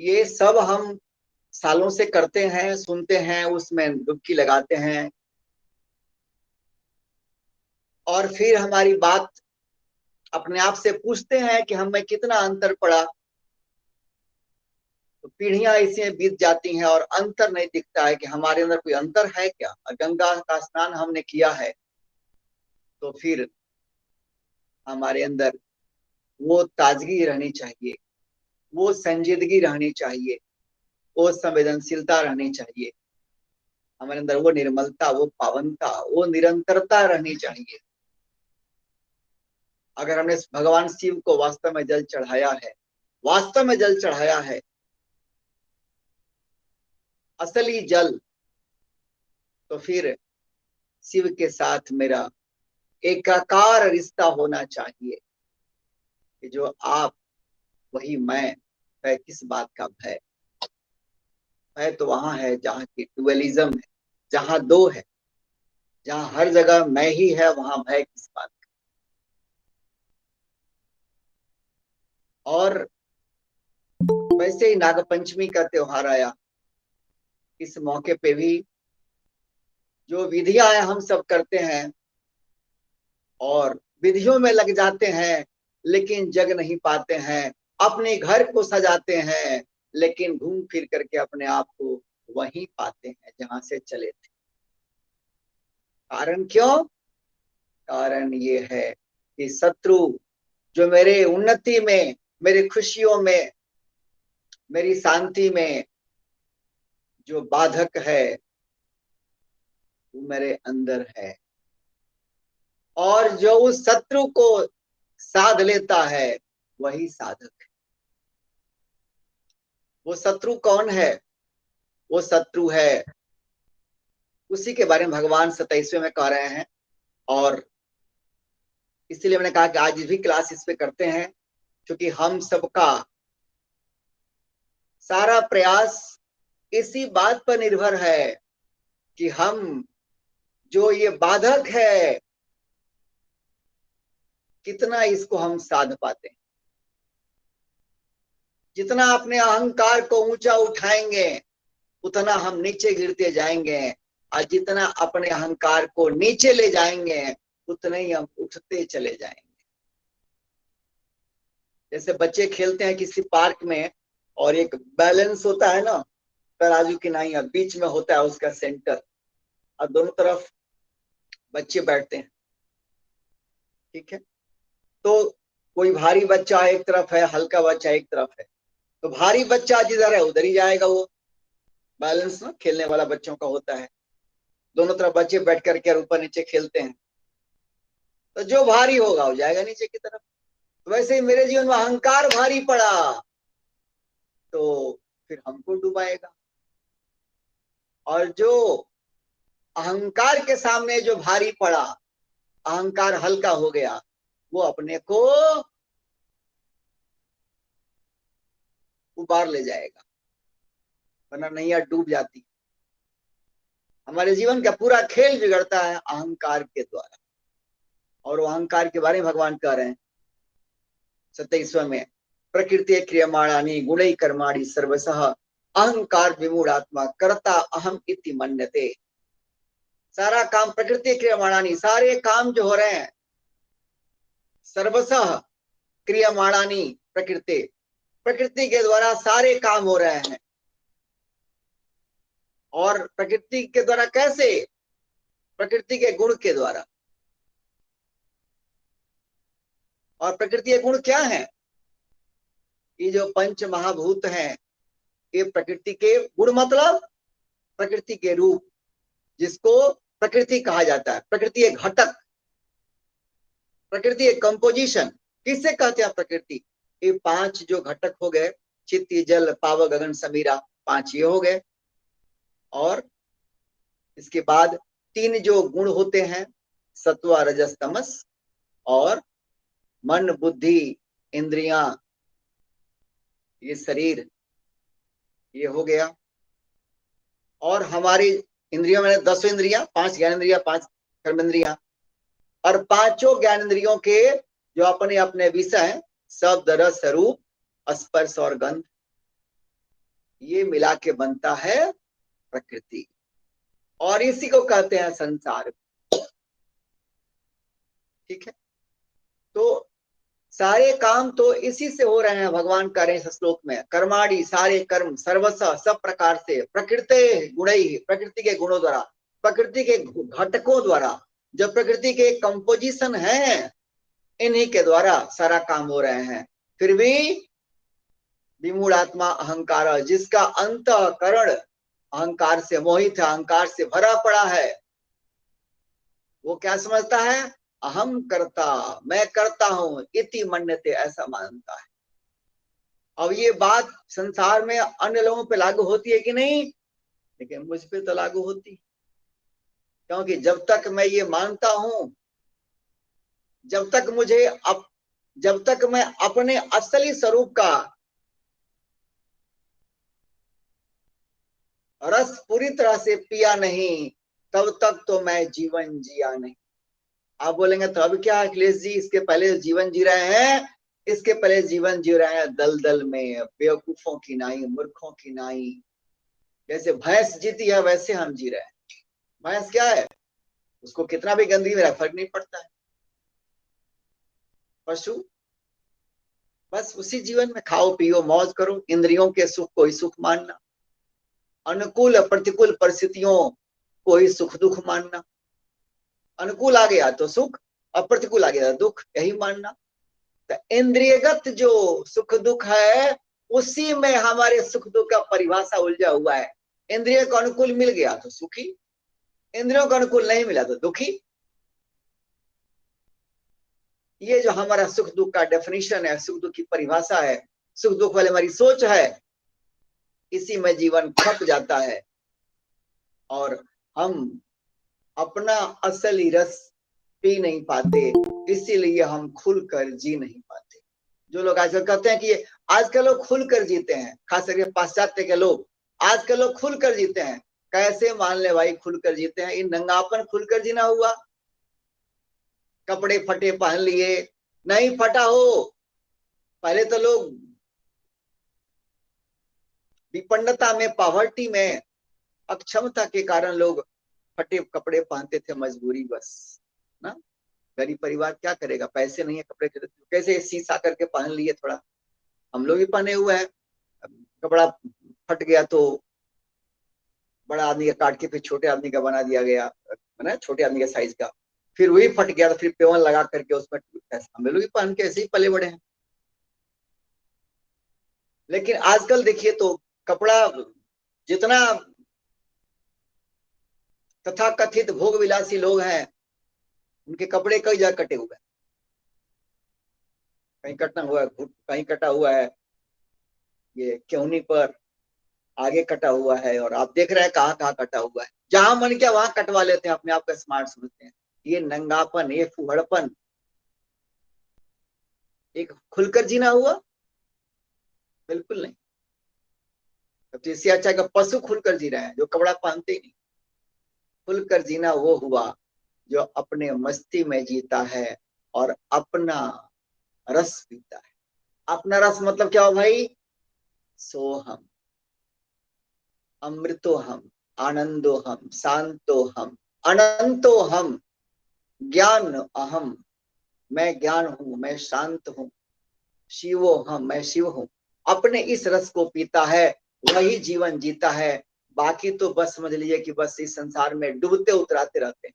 ये सब हम सालों से करते हैं, सुनते हैं, उसमें डुबकी लगाते हैं, और फिर हमारी बात अपने आप से पूछते हैं कि हमें कितना अंतर पड़ा। तो पीढ़ियां इसी में बीत जाती हैं और अंतर नहीं दिखता है कि हमारे अंदर कोई अंतर है क्या। गंगा का स्नान हमने किया है तो फिर हमारे अंदर वो ताजगी रहनी चाहिए, वो संजीदगी रहनी चाहिए, वो संवेदनशीलता रहनी चाहिए, हमारे अंदर वो निर्मलता, वो पावनता, वो निरंतरता रहनी चाहिए। अगर हमने भगवान शिव को वास्तव में जल चढ़ाया है, वास्तव में जल चढ़ाया है, असली जल, तो फिर शिव के साथ मेरा एकाकार रिश्ता होना चाहिए कि जो आप वही मैं, भय किस बात का भय। भय तो वहां है जहाँ की डुअलिज्म है, जहाँ दो है, जहाँ हर जगह मैं ही है, वहां भय किस बात का। और वैसे ही नागपंचमी का त्योहार आया, इस मौके पे भी जो विधियां हम सब करते हैं और विधियों में लग जाते हैं, लेकिन जग नहीं पाते हैं, अपने घर को सजाते हैं, लेकिन घूम फिर करके अपने आप को वहीं पाते हैं जहां से चले थे। कारण क्यों? कारण ये है कि शत्रु जो मेरे उन्नति में, मेरी खुशियों में, मेरी शांति में जो बाधक है, वो मेरे अंदर है। और जो उस शत्रु को साध लेता है वही साधक है। वो शत्रु कौन है? वो शत्रु है, उसी के बारे में भगवान 27वें में कह रहे हैं। और इसीलिए मैंने कहा कि आज भी क्लास इस पे करते हैं, क्योंकि हम सबका सारा प्रयास इसी बात पर निर्भर है कि हम जो ये बाधक है, कितना इसको हम साध पाते हैं। जितना अपने अहंकार को ऊंचा उठाएंगे उतना हम नीचे गिरते जाएंगे, और जितना अपने अहंकार को नीचे ले जाएंगे उतने ही हम उठते चले जाएंगे। जैसे बच्चे खेलते हैं किसी पार्क में, और एक बैलेंस होता है ना, तराजू की नाई बीच में होता है उसका सेंटर, और दोनों तरफ बच्चे बैठते हैं, ठीक है। तो कोई भारी बच्चा एक तरफ है, हल्का बच्चा एक तरफ है, तो भारी बच्चा जिधर है उधर ही जाएगा। वो बैलेंस ना खेलने वाला बच्चों का होता है, दोनों तरफ बच्चे बैठ करके ऊपर नीचे खेलते हैं, तो जो भारी होगा वो जाएगा नीचे की तरफ। तो वैसे ही मेरे जीवन में अहंकार भारी पड़ा तो फिर हमको डुबाएगा, और जो अहंकार के सामने जो भारी पड़ा, अहंकार हल्का हो गया, वो अपने को उबार ले जाएगा, वरना नैया डूब जाती। हमारे जीवन का पूरा खेल बिगड़ता है अहंकार के द्वारा, और वो अहंकार के बारे में भगवान कह रहे हैं 27वें में, प्रकृति क्रियमाणानि गुणै कर्माणि सर्वशः अहंकार विमूढ़ात्मा कर्ता अहम इति मन्यते। सारा काम प्रकृति क्रियमाणानि, सारे काम जो हो रहे हैं, सर्वशः क्रियमाणानि प्रकृति, प्रकृति के द्वारा सारे काम हो रहे हैं। और प्रकृति के द्वारा कैसे? प्रकृति के गुण के द्वारा। और प्रकृति के गुण क्या है? ये जो पंच महाभूत हैं, ये प्रकृति के गुण, मतलब प्रकृति के रूप, जिसको प्रकृति कहा जाता है। प्रकृति एक घटक, प्रकृति एक कंपोजिशन। किससे कहते हैं प्रकृति? ये पांच जो घटक हो गए, चित्त जल पाव गगन समीरा, पांच ये हो गए। और इसके बाद तीन जो गुण होते हैं, सत्व रजस तमस, और मन बुद्धि इंद्रियां, ये शरीर, ये हो गया। और हमारी इंद्रियों में 10 इंद्रियां, 5 ज्ञान इंद्रियां, 5 कर्म इंद्रियां, और पांचों ज्ञान इंद्रियों के जो अपने अपने विषय, शब्द रस रूप स्पर्श और गंध, ये मिला के बनता है प्रकृति, और इसी को कहते हैं संसार। ठीक है, तो सारे काम तो इसी से हो रहे हैं। भगवान कह रहे हैं इस श्लोक में, कर्माणि सारे कर्म सर्वस्व सब प्रकार से प्रकृति गुणई, प्रकृति के गुणों द्वारा, प्रकृति के घटकों द्वारा, जो प्रकृति के कंपोजिशन है, इन्हीं के द्वारा सारा काम हो रहे हैं। फिर भी विमूढ़ात्मा अहंकार, जिसका अंतःकरण अहंकार से मोहित है, अहंकार से भरा पड़ा है, वो क्या समझता है? अहम करता, मैं करता हूं, इति मन्यते, ऐसा मानता है। अब ये बात संसार में अन्य लोगों पे लागू होती है कि नहीं? लेकिन मुझ पे तो लागू होती, क्योंकि जब तक मैं ये मानता हूं, जब तक मैं अपने असली स्वरूप का रस पूरी तरह से पिया नहीं, तब तक तो मैं जीवन जिया नहीं। आप बोलेंगे तो अब क्या अखिलेश जी, इसके पहले जीवन जी रहे हैं, इसके पहले जीवन जी रहे हैं दलदल में, बेवकूफों की नाई, मूर्खों की नाई। जैसे भैंस जीती है वैसे हम जी रहे हैं। भैंस क्या है, उसको कितना भी गंदगी में फर्क नहीं पड़ता है। पशु बस उसी जीवन में खाओ पियो मौज करो, इंद्रियों के सुख को ही सुख मानना, अनुकूल प्रतिकूल परिस्थितियों को ही सुख दुख मानना। अनुकूल आ गया तो सुख, और प्रतिकूल आ गया तो दुख, यही मानना। तो इंद्रियगत जो सुख दुख है, उसी में हमारे सुख दुख का परिभाषा उलझा हुआ है। इंद्रिय को अनुकूल मिल गया तो सुखी, इंद्रियों को अनुकूल नहीं मिला तो दुखी। ये जो हमारा सुख दुख का डेफिनेशन है, सुख दुख की परिभाषा है, सुख दुख वाली हमारी सोच है, इसी में जीवन खप जाता है और हम अपना असली रस पी नहीं पाते, इसीलिए हम खुलकर जी नहीं पाते। जो लोग आजकल कहते हैं कि आजकल लोग खुलकर जीते हैं, खास करके पाश्चात्य के लोग, आजकल लोग खुलकर जीते हैं। कैसे मान ले भाई खुलकर जीते हैं? इन नंगापन खुलकर जीना हुआ? कपड़े फटे पहन लिए, नहीं फटा हो। पहले तो लोग विपन्नता में, पॉवर्टी में, अक्षमता के कारण लोग फटे कपड़े पहनते थे, मजबूरी बस ना। गरीब परिवार क्या करेगा, पैसे नहीं है कपड़े खरीदने, कैसे शीशा करके पहन लिए थोड़ा। हम लोग भी पहने हुए हैं, कपड़ा फट गया तो बड़ा आदमी का काट के फिर छोटे आदमी का बना दिया गया, ना छोटे आदमी का साइज का। फिर वही फट गया तो फिर पेवन लगा करके उसमें हम लोग भी पहन के ऐसे ही पले बड़े हैं। लेकिन आजकल देखिए तो कपड़ा जितना तथाकथित भोग विलासी लोग हैं, उनके कपड़े कई जगह कटे हुए हैं। कहीं कटना हुआ है, कहीं कटा हुआ है, ये क्योनी पर आगे कटा हुआ है, और आप देख रहे हैं कहाँ कहाँ कटा हुआ है। जहां मन किया वहां कटवा लेते हैं, अपने आप का स्मार्ट समझते हैं। ये नंगापन, ये फुहड़पन, एक खुलकर जीना हुआ? बिल्कुल नहीं। तो इससे अच्छा का पशु खुलकर जी रहे हैं, जो कपड़ा पहनते ही नहीं। खुलकर जीना वो हुआ जो अपने मस्ती में जीता है और अपना रस पीता है। अपना रस मतलब क्या हो भाई? सोहम, अमृतो हम, आनंदो हम, शांतो हम, अनंतो हम, ज्ञान अहम, मैं ज्ञान हूं, मैं शांत हूं, शिवो हम, मैं शिव हूं। अपने इस रस को पीता है, वही जीवन जीता है। बाकी तो बस समझ लीजिए कि बस इस संसार में डूबते उतराते रहते हैं।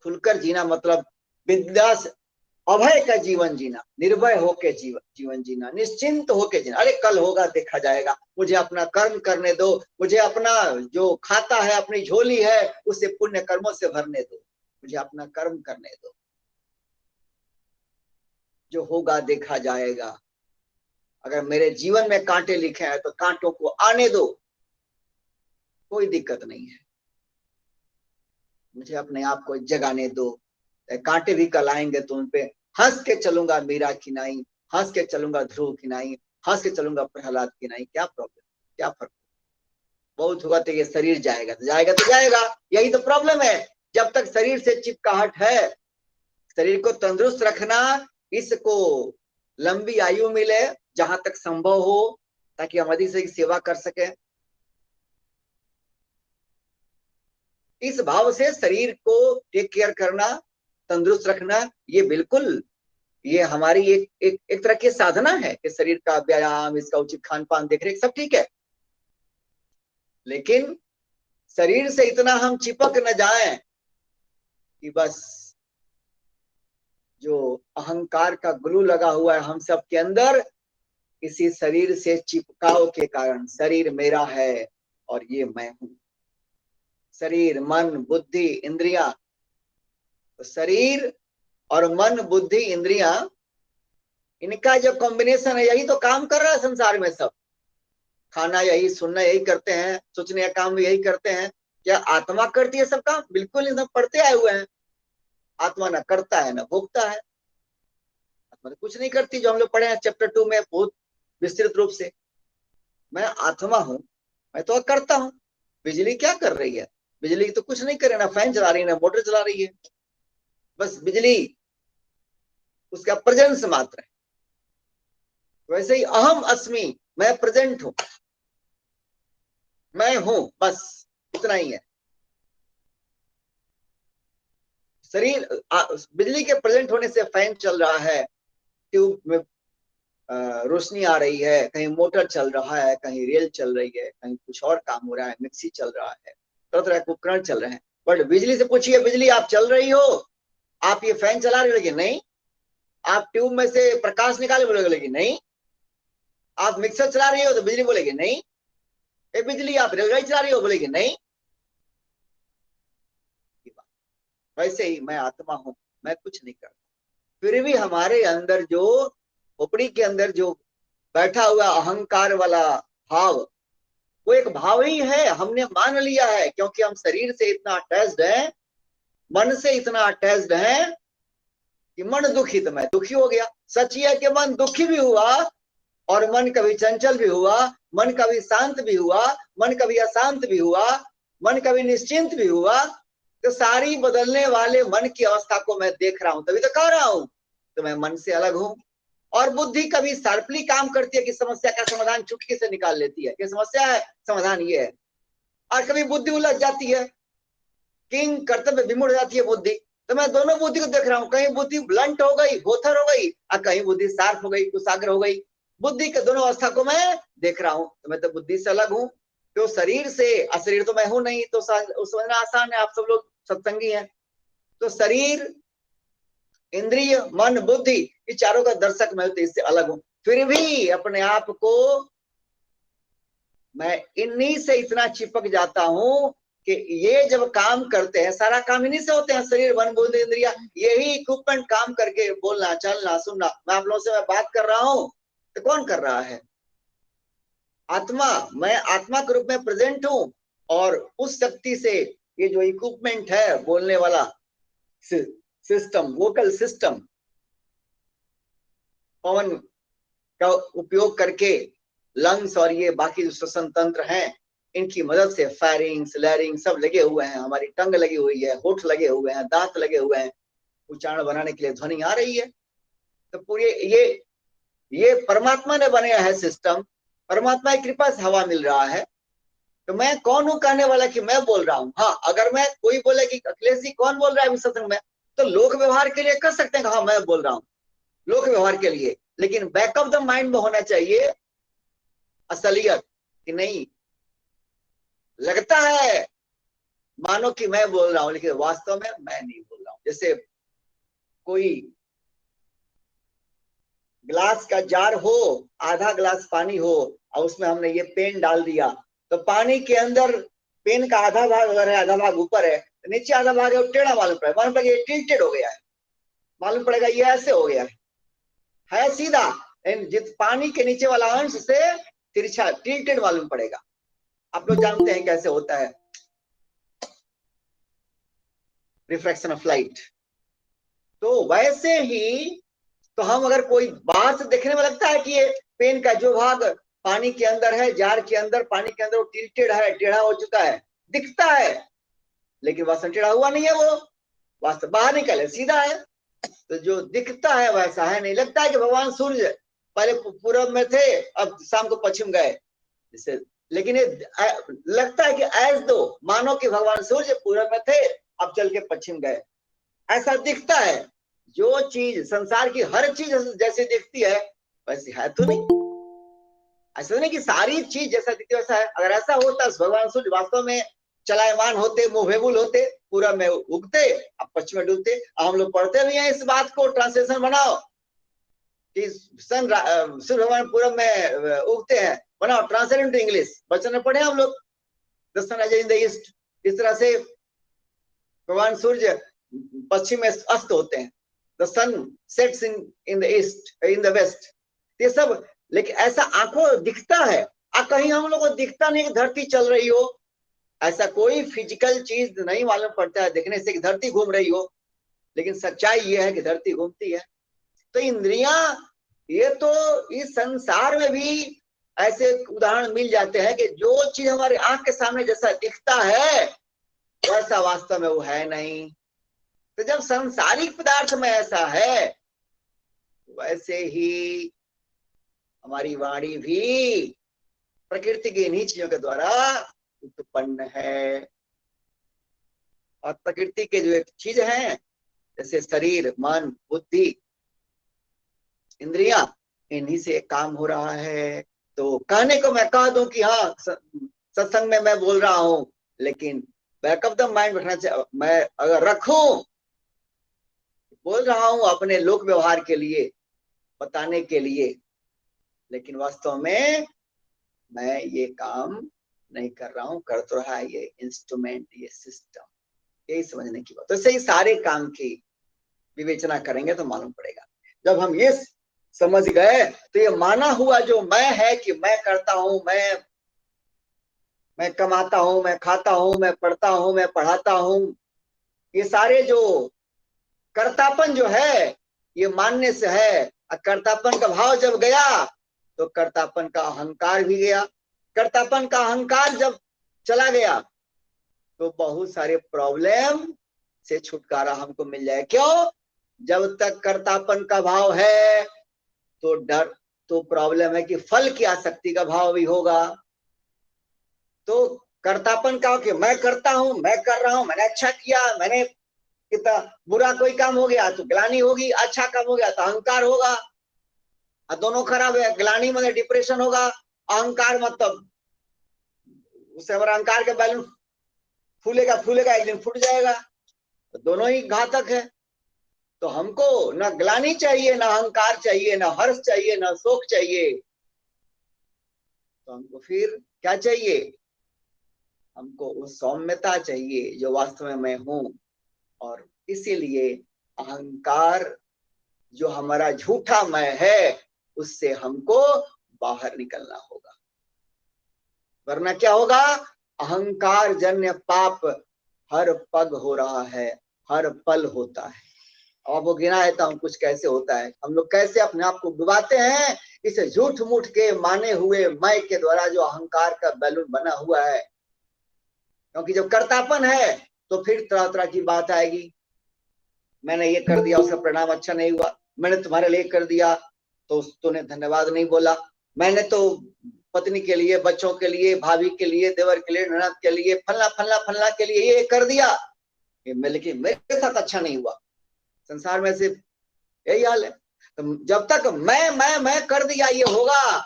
खुलकर जीना मतलब विद्या अभय का जीवन जीना, निर्भय होके जीवन जीना, निश्चिंत होके जीना। अरे कल होगा देखा जाएगा, मुझे अपना कर्म करने दो, मुझे अपना जो खाता है, अपनी झोली है, उसे पुण्य कर्मों से भरने दो, मुझे अपना कर्म करने दो, जो होगा देखा जाएगा। अगर मेरे जीवन में कांटे लिखे हैं तो कांटों को आने दो, कोई दिक्कत नहीं है। मुझे अपने आप को जगाने दो, कांटे भी कल आएंगे तो उनपे हंस के चलूंगा, मीरा की नाई, हंस के चलूंगा ध्रुव की नाई, हंस के चलूंगा प्रहलाद की नाई। क्या प्रॉब्लम, क्या फर्क? बहुत होगा तो ये शरीर जाएगा तो जाएगा तो जाएगा, यही तो प्रॉब्लम है। जब तक शरीर से चिपकाहट है, शरीर को तंदुरुस्त रखना, इसको लंबी आयु मिले जहां तक संभव हो, ताकि हम अधिक से अधिक सेवा कर सके। इस भाव से शरीर को टेक केयर करना, तंदुरुस्त रखना, ये बिल्कुल ये हमारी एक तरह की साधना है कि शरीर का व्यायाम, इसका उचित खान पान, देख रेख सब ठीक है, लेकिन शरीर से इतना हम चिपक न जाएं कि बस जो अहंकार का ग्लू लगा हुआ है हम सब के अंदर, इसी शरीर से चिपकाव के कारण शरीर मेरा है और ये मैं हूं। शरीर, मन, बुद्धि, इंद्रियां, तो शरीर और मन, बुद्धि, इंद्रियां, इनका जो कॉम्बिनेशन है यही तो काम कर रहा है संसार में। सब खाना यही, सुनना यही करते हैं, सोचने का काम भी यही करते हैं। क्या आत्मा करती है सब काम? बिल्कुल नहीं, सब पढ़ते आए हुए हैं। आत्मा ना करता है ना भोगता है, आत्मा तो कुछ नहीं करती, जो हम लोग पढ़े हैं चैप्टर 2 में बहुत विस्तृत रूप से। मैं आत्मा हूं, मैं तो करता हूं। बिजली क्या कर रही है? बिजली तो कुछ नहीं करे, ना फैन चला रही है ना मोटर चला रही है, बस बिजली उसका प्रेजेंस मात्र है। वैसे ही अहम अस्मि, मैं प्रेजेंट हूं, मैं हूं, बस इतना ही है। शरीर बिजली के प्रेजेंट होने से फैन चल रहा है, ट्यूब में रोशनी आ रही है, कहीं मोटर चल रहा है, कहीं रेल चल रही है, कहीं कुछ और काम हो रहा है, मिक्सी चल रहा है, तरह तरह के उपकरण चल रहे हैं। बट बिजली से पूछिए, बिजली आप चल रही हो, आप ये फैन चला रही हो? लेकिन नहीं। आप ट्यूब में से प्रकाश निकाले? बोलेगे लेकिन नहीं। आप मिक्सर चला रही हो तो बिजली बोलेगी नहीं। ए बिजली आप रेलगाड़ी चला रही हो? बोलेगी नहीं। वैसे ही मैं आत्मा हूं, मैं कुछ नहीं करता। फिर भी हमारे अंदर जो खोपड़ी के अंदर जो बैठा हुआ अहंकार वाला भाव, वो एक भाव ही है, हमने मान लिया है, क्योंकि हम शरीर से इतना अटैच्ड है, मन से इतना अटैच्ड है कि मन दुखी तो मैं दुखी हो गया। सच ये है कि मन दुखी भी हुआ और मन कभी चंचल भी हुआ, मन कभी शांत भी हुआ, मन कभी अशांत भी हुआ, मन कभी निश्चिंत भी हुआ। तो सारी बदलने वाले मन की अवस्था को मैं देख रहा हूं, तभी तो कह रहा हूं तो मैं मन से अलग हूं। और बुद्धि कभी शार्पली काम करती है कि समस्या का समाधान चुटकी से निकाल लेती है, कि समस्या है, समाधान ये है। और कभी बुद्धि उलझ जाती है, किंग कर्तव्य विमुड़ जाती है बुद्धि। तो मैं दोनों बुद्धि को देख रहा हूं, कहीं बुद्धि ब्लंट हो गई, बोथर हो गई, और कहीं बुद्धि शार्प हो गई, कुशाग्र हो गई। बुद्धि के दोनों अवस्था को मैं देख रहा हूं, तो मैं तो बुद्धि से अलग हूं। तो शरीर से, अशरीर तो मैं हूं नहीं, तो समझना आसान है, आप सब लोग सत्संगी हैं। तो शरीर, इंद्रिय, मन, बुद्धि, ये चारों का दर्शक मैं तो इससे अलग हूं। फिर भी अपने आप को मैं इन्हीं से इतना चिपक जाता हूं कि ये जब काम करते हैं, सारा काम इन्हीं से होते हैं, शरीर, मन, बुद्धि, इंद्रिया, यही इक्विपमेंट काम करके बोलना, चलना, सुनना। मैं आप लोगों से मैं बात कर रहा हूं तो कौन कर रहा है? आत्मा। मैं आत्मा के रूप में प्रेजेंट हूं, और उस शक्ति से ये जो इक्विपमेंट है, बोलने वाला सिस्टम, वोकल सिस्टम, पवन का उपयोग करके लंग्स और ये बाकी जो श्वसन तंत्र हैं, इनकी मदद से फायरिंग, लैरिंग सब लगे हुए हैं, हमारी टंग लगी हुई है, होठ लगे हुए हैं, दांत लगे हुए हैं, उच्चारण बनाने के लिए ध्वनि आ रही है। तो पूरे ये परमात्मा ने बनाया है सिस्टम, परमात्मा की कृपा से हवा मिल रहा है। तो मैं कौन हूं कहने वाला कि मैं बोल रहा हूं? हाँ, अगर मैं कोई बोले कि अखिलेश जी कौन बोल रहा है सत्संग में, तो लोक व्यवहार के लिए कर सकते हैं, हाँ मैं बोल रहा हूं, लोक व्यवहार के लिए। लेकिन बैक ऑफ द माइंड में होना चाहिए असलियत, कि नहीं, लगता है मानो कि मैं बोल रहा हूं, लेकिन वास्तव में मैं नहीं बोल रहा हूं। जैसे कोई ग्लास का जार हो, आधा ग्लास पानी हो, और उसमें हमने ये पेन डाल दिया, तो पानी के अंदर पेन का आधा भाग अगर है, आधा भाग ऊपर है, तो नीचे आधा भाग है, वो टेढ़ा मालूम पड़ेगा, मालूम पड़ेगा ये टिल्टेड हो गया है, मालूम पड़ेगा ये ऐसे हो गया है सीधा, जिस पानी के नीचे वाला अंश से तिरछा, टिल्टेड मालूम पड़ेगा। आप लोग जानते हैं कैसे होता है रिफ्रैक्शन ऑफ लाइट। तो वैसे ही तो हम अगर कोई बाहर से देखने में लगता है कि ये पेन का जो भाग पानी के अंदर है, जार के अंदर, पानी के अंदर, वो टिल्टेड है, टेढ़ा हो चुका है, दिखता है, लेकिन वास्तव टेढ़ा हुआ नहीं है, वो वास्तव बाहर निकले सीधा है। तो जो दिखता है वैसा है नहीं। लगता है कि भगवान सूर्य पहले पूरब में थे, अब शाम को पश्चिम गए जैसे। लेकिन ये लगता है कि ऐस दो मानो कि भगवान सूर्य पूरब में थे, अब चल के पश्चिम गए, ऐसा दिखता है। जो चीज संसार की हर चीज जैसे दिखती है वैसी है तो नहीं। ऐसा नहीं कि सारी चीज जैसा दिखती है वैसा है। अगर ऐसा होता तो भगवान सूर्य वास्तव में चलायमान होते, मूवेबल होते, पूरा में उगते, अब पश्चिम में डूबते। हम लोग पढ़ते भी हैं इस बात को, ट्रांसलेशन बनाओ कि सूर्य भगवान पूरब में उगते हैं, बनाओ ट्रांसलेट इनटू इंग्लिश। बच्चों ने पढ़े हम लोग, the sun rises in the east. इस तरह से भगवान सूर्य पश्चिम में अस्त होते हैं, the sun sets in the east, in the west, ये सब। लेकिन ऐसा आंखों दिखता है, कहीं हम लोग को दिखता नहीं कि धरती चल रही हो। ऐसा कोई फिजिकल चीज नहीं मालूम पड़ता है देखने से कि धरती घूम रही हो, लेकिन सच्चाई ये है कि धरती घूमती है। तो इंद्रियां, ये तो इस संसार में भी ऐसे उदाहरण मिल जाते हैं कि जो चीज हमारे आंख के सामने जैसा दिखता है वैसा वास्तव में वो है नहीं। तो जब सांसारिक पदार्थ में ऐसा है, वैसे ही हमारी वाणी भी प्रकृति की इन्हीं चीजों के द्वारा उत्पन्न है। और प्रकृति के जो एक चीज है जैसे शरीर, मन, बुद्धि, इंद्रियां, इन्हीं से काम हो रहा है। तो कहने को मैं कह दूं कि हाँ सत्संग में मैं बोल रहा हूं, लेकिन बैक ऑफ द माइंड रखना चाहिए। मैं अगर रखूं, बोल रहा हूं अपने लोक व्यवहार के लिए, बताने के लिए, लेकिन वास्तव में मैं ये काम नहीं कर रहा हूं। कर तो रहा है ये इंस्ट्रूमेंट, ये सिस्टम, यही समझने की बात। तो सही सारे काम की विवेचना करेंगे तो मालूम पड़ेगा। जब हम ये समझ गए तो ये माना हुआ जो मैं है कि मैं करता हूं, मैं कमाता हूं, मैं खाता हूं, मैं पढ़ता हूं, मैं पढ़ाता हूं, ये सारे जो कर्तापन जो है ये मानने से है। कर्तापन का भाव जब गया तो कर्तापन का अहंकार भी गया। कर्तापन का अहंकार जब चला गया तो बहुत सारे प्रॉब्लम से छुटकारा हमको मिल जाए। क्यों? जब तक कर्तापन का भाव है तो डर, तो प्रॉब्लम है कि फल की आसक्ति का भाव भी होगा। तो कर्तापन का कि मैं करता हूं, मैं कर रहा हूं, मैंने अच्छा किया, मैंने कितना, बुरा कोई काम हो गया तो ग्लानि होगी, अच्छा काम हो गया तो अहंकार होगा। दोनों खराब है, ग्लानि मतलब डिप्रेशन होगा, अहंकार मतलब उससे हमारा अहंकार के बैलून फूलेगा फूलेगा, एक दिन फूट जाएगा। तो दोनों ही घातक है। तो हमको ना ग्लानि चाहिए, ना अहंकार चाहिए, ना हर्ष चाहिए, ना शोक चाहिए। तो हमको फिर क्या चाहिए? हमको वो सौम्यता चाहिए जो वास्तव में मैं हूं। और इसीलिए अहंकार जो हमारा झूठा मैं है उससे हमको बाहर निकलना होगा, वरना क्या होगा? अहंकार जन्य पाप हर पग हो रहा है, हर पल होता है। अब वो गिना देता हूं कुछ कैसे होता है। हम लोग कैसे अपने आप को डुबाते हैं इस झूठ मूठ के माने हुए मैं के द्वारा जो अहंकार का बैलून बना हुआ है। क्योंकि जब कर्तापन है तो फिर तरह तरह की बात आएगी। मैंने ये कर दिया, उसका परिणाम अच्छा नहीं हुआ, मैंने तुम्हारे लिए कर दिया तो तूने धन्यवाद नहीं बोला, मैंने तो पत्नी के लिए, बच्चों के लिए, भाभी के लिए, देवर के लिए, ननद के लिए, फल्ला फल्ला फल्ला के लिए ये कर दिया, लेकिन मेरे साथ अच्छा नहीं हुआ। संसार में सिर्फ यही हाल है। तो जब तक मैं कर दिया ये होगा,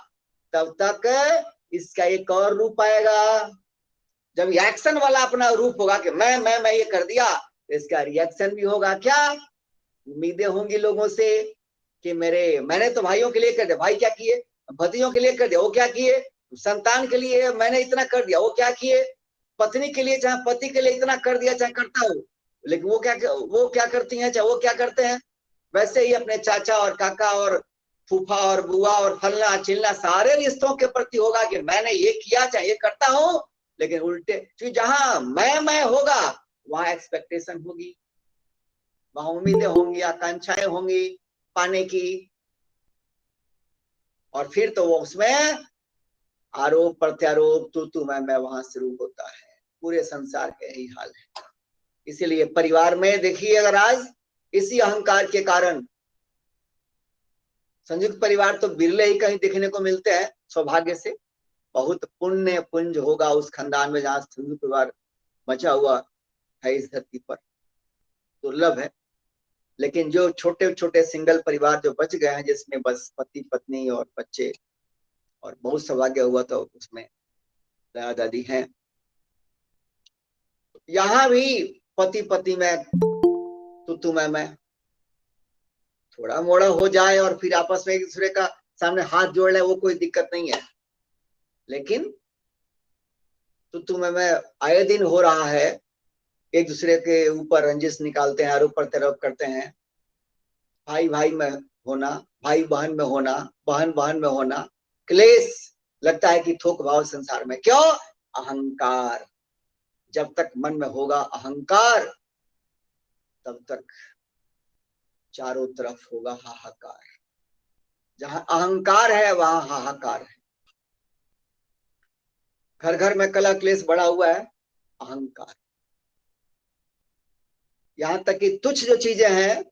तब तक इसका एक और रूप आएगा। जब एक्शन वाला अपना रूप होगा कि मैं ये कर दिया, तो इसका रिएक्शन भी होगा। क्या उम्मीदें होंगी लोगों से कि मैंने तो भाइयों के लिए कर दिया, भाई क्या किए? भतीजों के लिए कर दिया, वो क्या किए? संतान के लिए मैंने इतना कर दिया, वो क्या किए? पत्नी के लिए, चाहे पति के लिए इतना कर दिया, चाहे करता हो, लेकिन वो क्या करती हैं, चाहे वो क्या करते हैं। वैसे ही अपने चाचा और काका और फूफा और बुआ और फलना चिल्ला सारे रिश्तों के प्रति होगा कि मैंने ये किया, चाहे ये करता हूं। लेकिन उल्टे, क्योंकि जहां मैं होगा वहां एक्सपेक्टेशन होगी, वहां उम्मीदें होंगी, आकांक्षाएं होंगी पाने की। और फिर तो वो उसमें आरोप प्रत्यारोप, तू मैं वहां शुरू होता है। पूरे संसार का यही हाल है। इसीलिए परिवार में देखिए, अगर आज इसी अहंकार के कारण संयुक्त परिवार तो बिरले ही कहीं देखने को मिलते हैं, सौभाग्य से। बहुत पुण्य पुंज होगा उस खानदान में जहाँ संयुक्त परिवार बचा हुआ है इस धरती पर, दुर्लभ है। लेकिन जो छोटे छोटे सिंगल परिवार जो बच गए हैं, जिसमें बस पति पत्नी और बच्चे, और बहुत सौभाग्य हुआ तो उसमें दादा दादी हैं। यहाँ भी पति पति में तू मैं थोड़ा मोड़ा हो जाए और फिर आपस में एक दूसरे का सामने हाथ जोड़ ले, वो कोई दिक्कत नहीं है। लेकिन तू मैं आए दिन हो रहा है, एक दूसरे के ऊपर रंजिश निकालते हैं, आरोप प्रत्यारोप करते हैं, भाई भाई में होना, भाई बहन में होना, बहन बहन में होना, क्लेश। लगता है कि थोक भाव संसार में। क्यों? अहंकार। जब तक मन में होगा अहंकार, तब तक चारों तरफ होगा हाहाकार। जहां अहंकार है वहां हाहाकार है। घर घर में कलह क्लेश बढ़ा हुआ है, अहंकार। यहां तक कि तुच्छ जो चीजें हैं,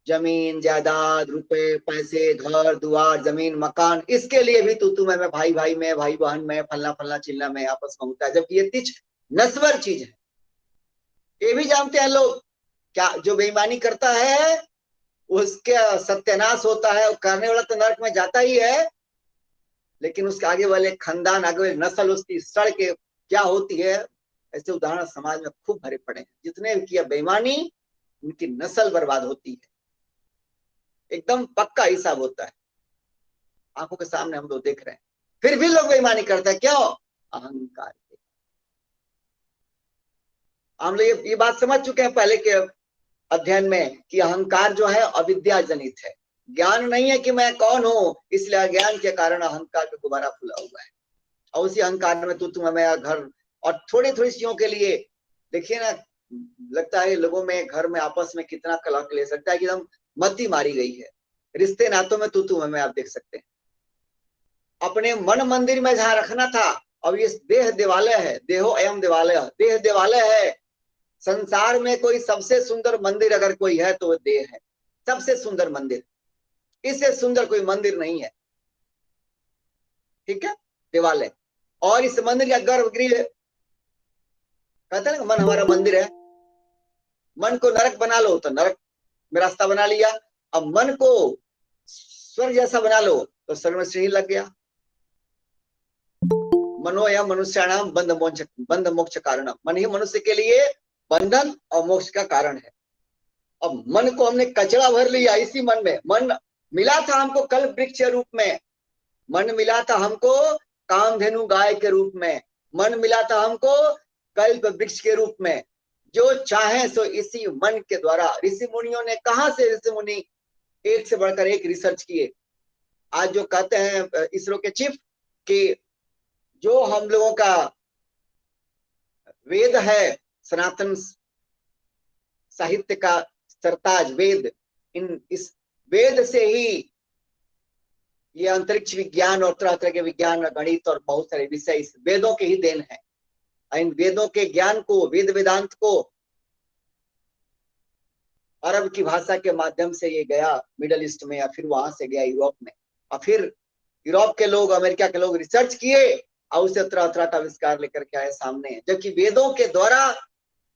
जमीन जायदाद, रुपए पैसे, घर द्वार, जमीन मकान, इसके लिए भी तू मैं भाई भाई में, भाई बहन में, फलना फलना चिल्ला में आपस में होता है। जबकि ये तुच्छ नस्वर चीज है। ये भी जानते हैं लोग, क्या जो बेईमानी करता है उसके सत्यानाश होता है, करने वाला तो नरक में जाता ही है, लेकिन उसके आगे वाले खानदान, आगे वाली नस्ल, उसकी सड़ के क्या होती है। ऐसे उदाहरण समाज में खूब भरे पड़े हैं। जितने किया बेईमानी, उनकी नस्ल बर्बाद होती है। एकदम पक्का हिसाब होता है, आंखों के सामने हम लोग देख रहे हैं। फिर भी लोग बेईमानी करते हैं, क्यों? अहंकार। हम लोग ये बात समझ चुके हैं पहले के अध्ययन में कि अहंकार जो है अविद्या जनित है। ज्ञान नहीं है कि मैं कौन हूं, इसलिए अज्ञान के कारण अहंकार का गुब्बारा फूला हुआ है। और उसी अहंकार में तू मैं घर, और थोड़ी थोड़ी चीजों के लिए देखिए ना, लगता है लोगों में घर में आपस में कितना कलह ले सकता है कि एकदम मत्ती मारी गई है। रिश्ते नातों में तू मैं आप देख सकते हैं। अपने मन मंदिर में जहां रखना था, अब ये देह देवालय है, देहो एवं देवालय, देह देवालय है। संसार में कोई सबसे सुंदर मंदिर अगर कोई है तो वो देह है, सबसे सुंदर मंदिर। इससे सुंदर कोई मंदिर नहीं है, ठीक है, देवालय। और इस मंदिर का गर्भगृह, कहते हैं ना मन हमारा मंदिर है। मन को नरक बना लो तो नरक में रास्ता बना लिया, अब मन को स्वर्ग जैसा बना लो तो स्वर्ग में सीढ़ी लग गया। मनो या मनुष्याणाम बंध मोक्ष कारण, मन ही मनुष्य के लिए बंधन और मोक्ष का कारण है। अब मन को हमने कचरा भर लिया इसी मन में। मन मिला था हमको कल्प वृक्ष के रूप में, मन मिला था हमको कामधेनु गाय के रूप में, मन मिला था हमको कल्प वृक्ष के रूप में। जो चाहे सो इसी मन के द्वारा। ऋषि मुनियों ने कहां से, ऋषि मुनि एक से बढ़कर एक रिसर्च किए। आज जो कहते हैं इसरो के चीफ कि जो हम लोगों का वेद है, सनातन साहित्य का सरताज वेद, इस वेद से ही ये अंतरिक्ष विज्ञान और तरह तरह के विज्ञान, गणित और बहुत सारे विषय इस वेदों के ही देन है। इन वेदों के ज्ञान को, वेद वेदांत को अरब की भाषा के माध्यम से ये गया मिडल ईस्ट में, या फिर वहां से गया यूरोप में, और फिर यूरोप के लोग, अमेरिका के लोग रिसर्च किए और उसे तरह तरह का आविष्कार लेकर के आए सामने। जबकि वेदों के द्वारा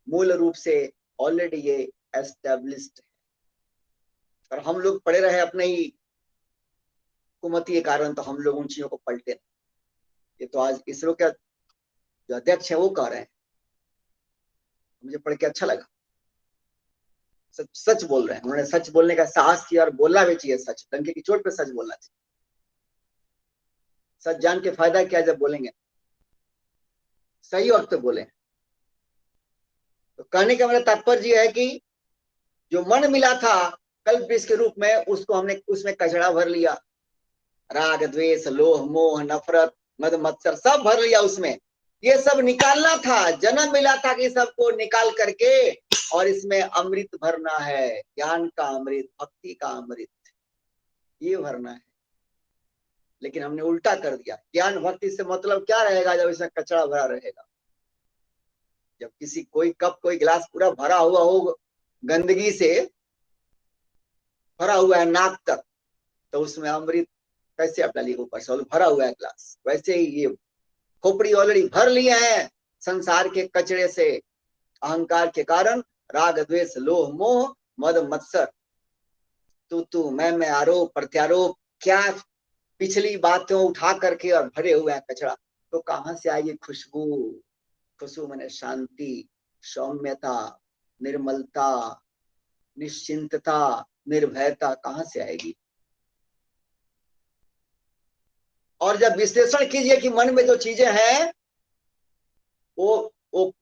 मूल रूप से ऑलरेडी ये एस्टेब्लिश्ड है। और हम लोग पड़े रहे अपने ही कुमति के कारण, तो हम लोग उन चीजों को पलटे नहीं। ये तो आज इसरो के जो अध्यक्ष है वो कह रहे हैं, मुझे पढ़ के अच्छा लगा। सच सच बोल रहे हैं, उन्होंने सच बोलने का साहस किया, और बोलना भी चाहिए सच, डंके की चोट पे सच बोलना चाहिए। सच जान के फायदा क्या जब बोलेंगे, सही वक्त पे बोले। तो कहने का मेरा तात्पर्य है कि जो मन मिला था कल्प वृक्ष के रूप में, उसको हमने उसमें कचरा भर लिया। राग द्वेष लोह मोह नफरत मद मत्सर सब भर लिया उसमें। ये सब निकालना था, जन्म मिला था कि सबको निकाल करके और इसमें अमृत भरना है, ज्ञान का अमृत, भक्ति का अमृत, ये भरना है। लेकिन हमने उल्टा कर दिया। ज्ञान भक्ति से मतलब क्या रहेगा जब इसमें कचरा भरा रहेगा। जब किसी कोई कप, कोई गिलास पूरा भरा हुआ हो, गंदगी से भरा हुआ है नाक तक, तो उसमें अमृत कैसे आप डालिए ऊपर से, भरा हुआ है ग्लास, वैसे ही ये खोपड़ी ऑलरेडी भर लिया है संसार के कचरे से, अहंकार के कारण, राग द्वेष लोह मोह मद मत्सर, तू मैं आरोप प्रत्यारोप, क्या पिछली बातों उठा करके और भरे हुए हैं कचरा। तो कहां से आएगी खुशबू? खुशबू माने शांति, सौम्यता, निर्मलता, निश्चिंतता, निर्भयता, कहां से आएगी? और जब विश्लेषण कीजिए कि मन में जो चीजें हैं वो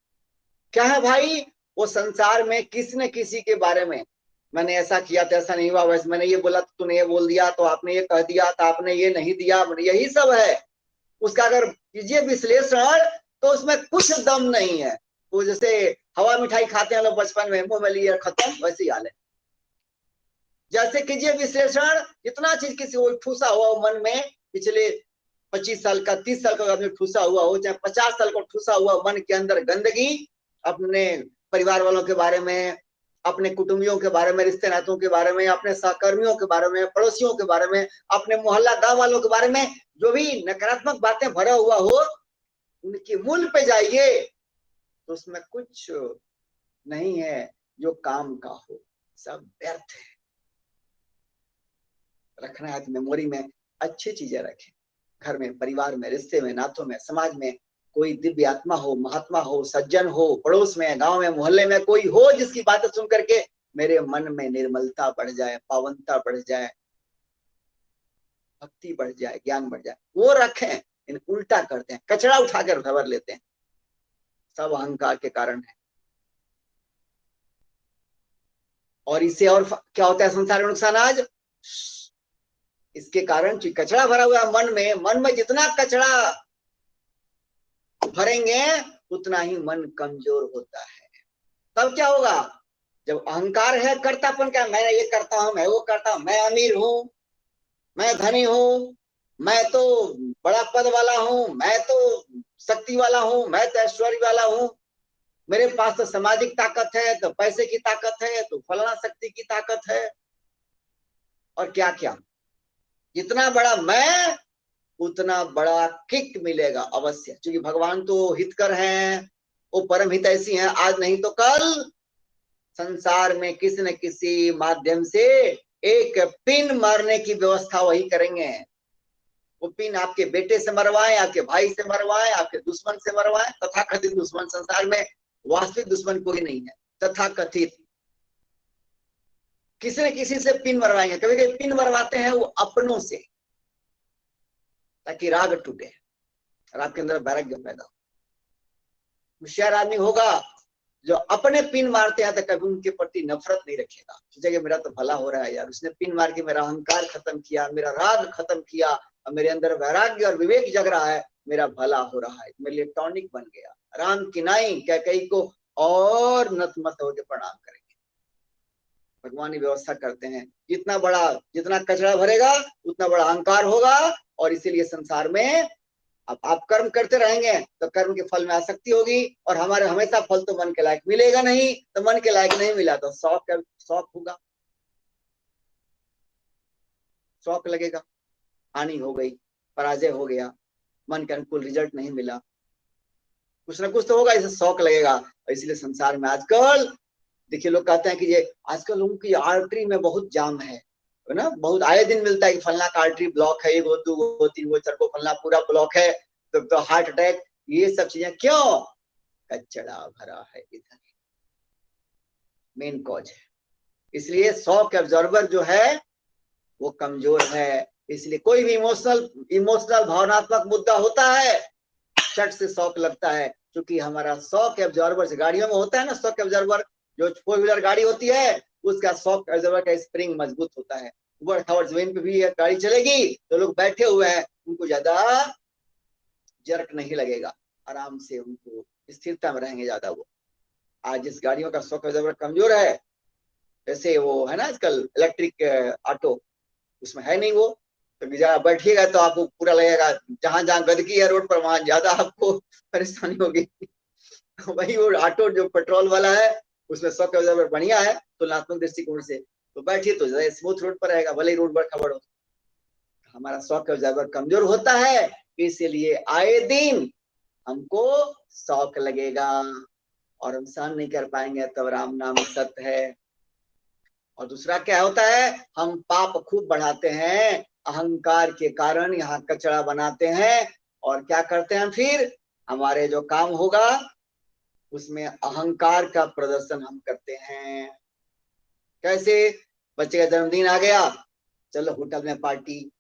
क्या है भाई, वो संसार में किसी न किसी के बारे में, मैंने ऐसा किया तो ऐसा नहीं हुआ, वैसे मैंने ये बोला तो तूने ये बोल दिया, तो आपने ये कह दिया तो आपने ये नहीं दिया, यही सब है। उसका अगर कीजिए विश्लेषण तो उसमें कुछ दम नहीं है। वो जैसे हवा मिठाई खाते हैं लोग बचपन में, मुंह में लिए खत्म, वैसे ही हाल है। जैसे कीजिए विश्लेषण, जितना चीज किसी को ठूसा हुआ मन में, पिछले 25 साल का 30 साल का आदमी ठूसा हुआ हो, चाहे 50 साल का ठूसा हुआ मन के अंदर गंदगी, अपने परिवार वालों के बारे में, अपने कुटुंबियों के बारे में, रिश्ते नातों के बारे में, अपने सहकर्मियों के बारे में, पड़ोसियों के बारे में, अपने मोहल्ला गांव वालों के बारे में, जो भी नकारात्मक बातें भरा हुआ हो, उनके मूल पे जाइए तो उसमें कुछ नहीं है जो काम का हो, सब व्यर्थ है। रखना है तो मेमोरी में अच्छी चीजें रखें, घर में, परिवार में, रिश्ते में, नातों में, समाज में कोई दिव्य आत्मा हो, महात्मा हो, सज्जन हो, पड़ोस में, गांव में, मोहल्ले में कोई हो जिसकी बातें सुन करके मेरे मन में निर्मलता बढ़ जाए, पावनता बढ़ जाए, भक्ति बढ़ जाए, ज्ञान बढ़ जाए, वो रखें। इन उल्टा करते हैं, कचरा उठाकर खबर लेते हैं, सब अहंकार के कारण है। और इससे और क्या होता है संसार में नुकसान आज, इसके कारण कचरा भरा हुआ मन में जितना कचरा भरेंगे उतना ही मन कमजोर होता है। तब क्या होगा, जब अहंकार है, करतापन, क्या मैं ये करता हूं, मैं वो करता हूं, मैं अमीर हूं, मैं धनी हूं, मैं तो बड़ा पद वाला हूं, मैं तो शक्ति वाला हूं, मैं तो ऐश्वर्य वाला हूं, मेरे पास तो सामाजिक ताकत है, तो पैसे की ताकत है, तो फलाना शक्ति की ताकत है, और क्या क्या, जितना बड़ा मैं उतना बड़ा किक मिलेगा अवश्य, क्योंकि भगवान तो हितकर हैं, वो परम हितैषी हैं, आज नहीं तो कल संसार में किसी न किसी माध्यम से एक पिन मारने की व्यवस्था वही करेंगे। वो पिन आपके बेटे से मरवाए, आपके भाई से मरवाए, आपके दुश्मन से मरवाए, तथाकथित दुश्मन, संसार में वास्तविक दुश्मन कोई नहीं है, तथाकथित किसी न किसी से पिन मरवाएंगे। कभी कभी पिन मरवाते हैं वो अपनों से, ताकि राग टूटे और आपके अंदर वैराग्य पैदा हो। होशियार आदमी होगा जो अपने पिन मारते हैं तो कभी उनके प्रति नफरत नहीं रखेगा, सोचेगा मेरा तो भला हो रहा है यार, उसने पिन मार के मेरा अहंकार खत्म किया, मेरा राग खत्म किया, और मेरे अंदर वैराग्य और विवेक जग रहा है, मेरा भला हो रहा है, मेरे लिए टॉनिक बन गया। राम की नाई कैकेयी को और नतमस्त होकर प्रणाम करेंगे। भगवान ही व्यवस्था करते हैं, जितना कचरा भरेगा उतना बड़ा अहंकार होगा, और इसीलिए संसार में अब आप कर्म करते रहेंगे तो कर्म के फल में आसक्ति होगी, और हमारे हमेशा फल तो मन के लायक मिलेगा नहीं, तो मन के लायक नहीं मिला तो शौक होगा, शौक लगेगा, हानि हो गई, पराजय हो गया, मन के अनुकूल रिजल्ट नहीं मिला, कुछ ना कुछ तो होगा, इसे शौक लगेगा। इसलिए संसार में आजकल देखिए लोग कहते हैं कि ये आजकल लोगों की आर्टरी में बहुत जाम है ना, बहुत आए दिन मिलता है कि फलना का आर्टरी ब्लॉक है, वो 2 वो 3 वो 4 फलना पूरा ब्लॉक है, तो हार्ट अटैक, ये सब चीजें क्यों, कचरा भरा है इधर, मेन कॉज है। इसलिए शॉक एब्जॉर्बर जो है वो कमजोर है, इसलिए कोई भी इमोशनल भावनात्मक मुद्दा होता है चट से शॉक लगता है, क्योंकि हमारा शॉक एब्जॉर्बर से, गाड़ियों में होता है ना शॉक एब्जॉर्बर, जो 4 व्हीलर गाड़ी होती है उसका शॉक एब्जॉर्बर का स्प्रिंग मजबूत होता है, ऊबड़ खाबड़ जमीन पे भी गाड़ी चलेगी तो लोग बैठे हुए हैं, उनको ज्यादा जर्क नहीं लगेगा, आराम से उनको स्थिरता में रहेंगे ज्यादा। वो आज जिस गाड़ियों का शॉक एब्जॉर्बर कमजोर है, जैसे वो है ना आजकल इलेक्ट्रिक ऑटो, उसमें है नहीं वो, तो बैठिएगा तो आपको पूरा लगेगा जहां जहां गंदगी है रोड पर वहां ज्यादा आपको परेशानी होगी। वही वो ऑटो जो पेट्रोल वाला है उसमें शॉक एब्जॉर्बर बढ़िया है तुलनात्मक दृष्टिकोण से, तो बैठिए तो स्मूथ रोड पर रहेगा, भले ही रोड पर खबर हो। हमारा शौक जबर कमजोर होता है, इसीलिए आए दिन हमको शौक लगेगा और हम सहन नहीं कर पाएंगे, तब राम नाम सत्य है। और दूसरा क्या होता है, हम पाप खूब बढ़ाते हैं, अहंकार के कारण यहाँ कचरा बनाते हैं, और क्या करते हैं फिर, हमारे जो काम होगा उसमें अहंकार का प्रदर्शन हम करते हैं। कैसे, बच्चे का जन्मदिन आ गया, चलो होटल में पार्टी,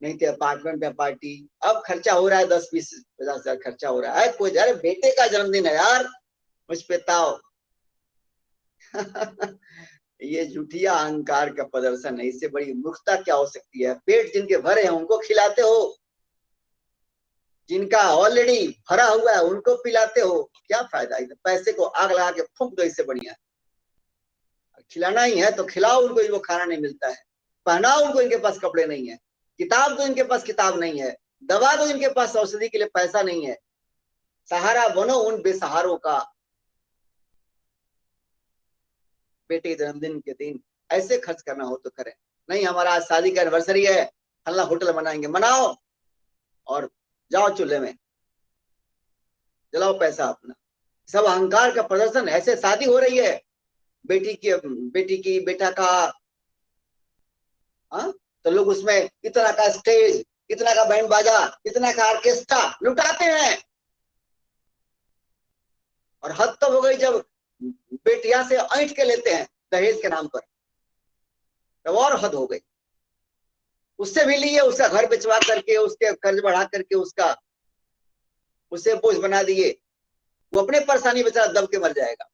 नहीं तो अपार्टमेंट में पार्टी, अब खर्चा हो रहा है 10-20-50 हजार खर्चा हो रहा है, कोई अरे बेटे का जन्मदिन है यार, मुझ पे ताओ। ये झूठिया अहंकार का प्रदर्शन है, इससे बड़ी मूर्खता क्या हो सकती है। पेट जिनके भरे हैं उनको खिलाते हो, जिनका ऑलरेडी भरा हुआ है उनको पिलाते हो, क्या फायदा, पैसे को आग लगा के फूंक दो, इससे बढ़िया। खिलाना ही है तो खिलाओ उनको, इनको खाना नहीं मिलता है, पहनाओ उनको, इनके पास कपड़े नहीं है, किताब दो इनके पास किताब नहीं है, दवा दो इनके पास औषधि के लिए पैसा नहीं है, सहारा बनो उन बेसहारों का। बेटे जन्मदिन के दिन ऐसे खर्च करना हो तो करें, नहीं हमारा आज शादी का एनिवर्सरी है, हल्ला होटल मनाएंगे, मनाओ और जाओ चूल्हे में जलाओ पैसा अपना। सब अहंकार का प्रदर्शन। ऐसे शादी हो रही है, बेटी की बेटा का, हाँ, तो लोग उसमें इतना का स्टेज, इतना का बैंड बाजा, इतना का ऑर्केस्ट्रा लुटाते हैं। और हद तो हो गई जब बेटिया से ऐंठ के लेते हैं दहेज के नाम पर, तब और हद हो गई। उससे भी लिए, उसका घर बेचवा करके, उसके कर्ज बढ़ा करके, उसे बोझ बना दिए, वो अपने परेशानी बेचारा दब के मर जाएगा,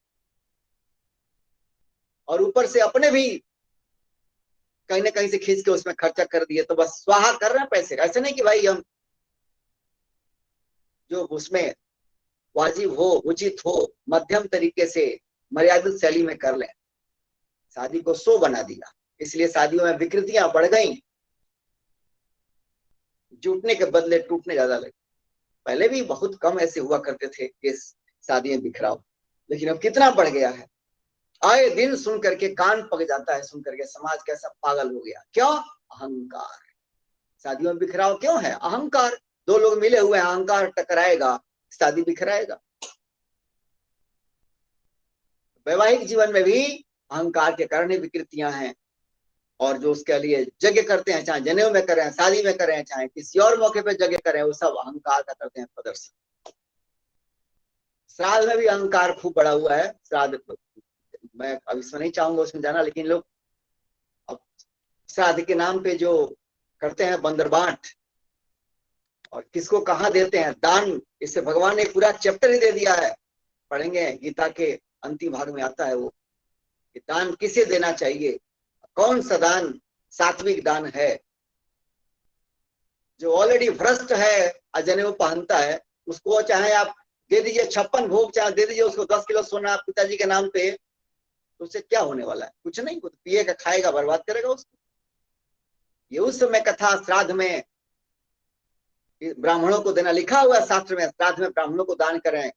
और ऊपर से अपने भी कहीं ना कहीं से खींच के उसमें खर्चा कर दिए, तो बस स्वाहा कर रहे हैं पैसे। ऐसे नहीं कि भाई हम जो उसमें वाजिब हो, उचित हो, मध्यम तरीके से मर्यादित शैली में कर लें। शादी को शो बना दिया, इसलिए शादियों में विकृतियां बढ़ गई, जुटने के बदले टूटने ज्यादा लगे। पहले भी बहुत कम ऐसे हुआ करते थे कि शादियां बिखराव, लेकिन अब कितना बढ़ गया है। आए दिन सुन करके कान पक जाता है, सुन करके समाज कैसा पागल हो गया। क्यों? अहंकार। शादियों में बिखराव क्यों है? अहंकार। दो लोग मिले हुए हैं, अहंकार टकराएगा, शादी बिखराएगा। वैवाहिक जीवन में भी अहंकार के कारण ही विकृतियां हैं, और जो उसके लिए यज्ञ करते हैं, चाहे जनेऊ में करें, शादी में करें, चाहे किसी और मौके पे यज्ञ करें, वो सब अहंकार का करते हैं प्रदर्शन। श्राद्ध में भी अहंकार खूब बढ़ा हुआ है। श्राद्ध, मैं अब इसमें नहीं चाहूंगा उसमें जाना, लेकिन लोग अब श्राद्ध के नाम पे जो करते हैं बंदरबांट, और किसको कहाँ देते हैं दान, इससे भगवान ने पूरा चैप्टर ही दे दिया है। पढ़ेंगे गीता के अंतिम भाग में आता है वो, कि दान किसे देना चाहिए, कौन सा दान सात्विक दान है। जो ऑलरेडी भ्रष्ट है, अजनेऊ पहनता है, उसको चाहे आप दे दीजिए 56 भोग, चाहे दे दीजिए उसको 10 किलो सोना पिताजी के नाम पे, तो उससे क्या होने वाला है? कुछ नहीं, कुछ पिएगा, खाएगा, बर्बाद करेगा उसको। ये उस समय कथा श्राद्ध में ब्राह्मणों को देना लिखा हुआ है शास्त्र में, श्राद्ध में ब्राह्मणों को दान करें।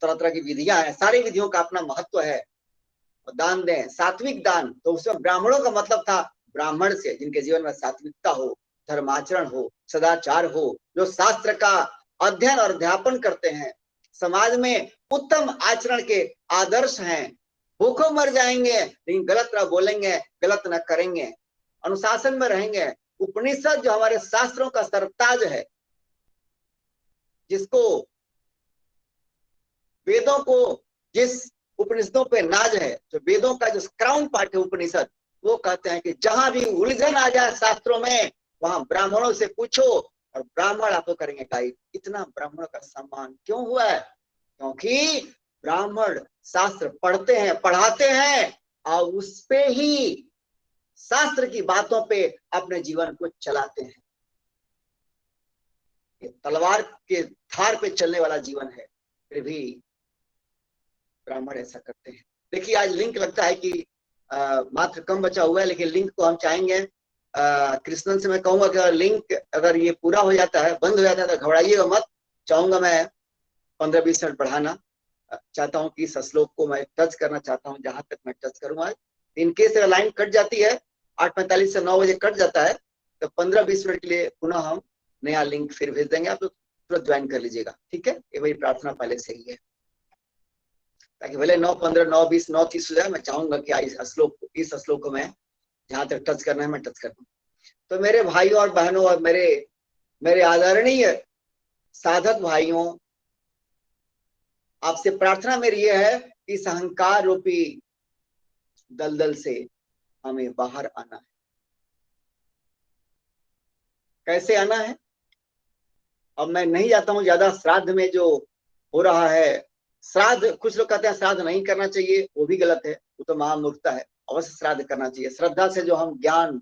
तरह तरह की विधियां हैं, सारी विधियों का अपना महत्व है। दान दें, सात्विक दान, तो उसमें ब्राह्मणों का मतलब था ब्राह्मण से जिनके जीवन में सात्विकता हो, धर्माचरण हो, सदाचार हो, जो शास्त्र का अध्ययन और अध्यापन करते हैं, समाज में उत्तम आचरण के आदर्श हैं। भूखों मर जाएंगे लेकिन गलत न बोलेंगे, गलत न करेंगे, अनुशासन में रहेंगे। उपनिषद जो हमारे शास्त्रों का सरताज है, जिसको वेदों को, जिस उपनिषदों पे नाज है, जो वेदों का जो क्राउन पार्ट है उपनिषद, वो कहते हैं कि जहां भी उलझन आ जाए शास्त्रों में, वहां ब्राह्मणों से पूछो और ब्राह्मण आपको करेंगे गाइड। इतना ब्राह्मणों का सम्मान क्यों हुआ है? क्योंकि ब्राह्मण शास्त्र पढ़ते हैं, पढ़ाते हैं, और उस पे ही शास्त्र की बातों पे अपने जीवन को चलाते हैं। ये तलवार के धार पे चलने वाला जीवन है, फिर भी ब्राह्मण ऐसा करते हैं। देखिए आज लिंक लगता है कि मात्र कम बचा हुआ है, लेकिन लिंक को हम चाहेंगे, कृष्णन से मैं कहूंगा कि लिंक अगर ये पूरा हो जाता है, बंद हो जाता है, तो घबराइएगा मत। चाहूंगा मैं 15-20 मिनट बढ़ाना चाहता हूँ कि इस श्लोक को मैं टच करना चाहता हूँ, जहां तक मैं टच करूंगा। इनकेस लाइन कट जाती है, 8:45 से 9 बजे कट जाता है, तो 15-20 मिनट के लिए पुनः हम नया लिंक फिर भेज देंगे, आप लोग तुरंत ज्वाइन कर लीजिएगा, ठीक है। ये मेरी प्रार्थना पहले से ही है, ताकि भले 9:15, 9:20, 9:30 हो जाए, मैं चाहूंगा कि इस श्लोक को मैं जहां तक टच करना है मैं टच कर दूं। तो मेरे भाइयों और बहनों और मेरे आदरणीय साधक भाइयों, आपसे प्रार्थना मेरी यह है कि इस अहंकार रूपी दलदल से हमें बाहर आना है। कैसे आना है? अब मैं नहीं जाता हूं ज्यादा श्राद्ध में जो हो रहा है। श्राद्ध, कुछ लोग कहते हैं श्राद्ध नहीं करना चाहिए, वो भी गलत है, वो तो महामूर्खता है। अवश्य श्राद्ध करना चाहिए। श्रद्धा से जो हम ज्ञान,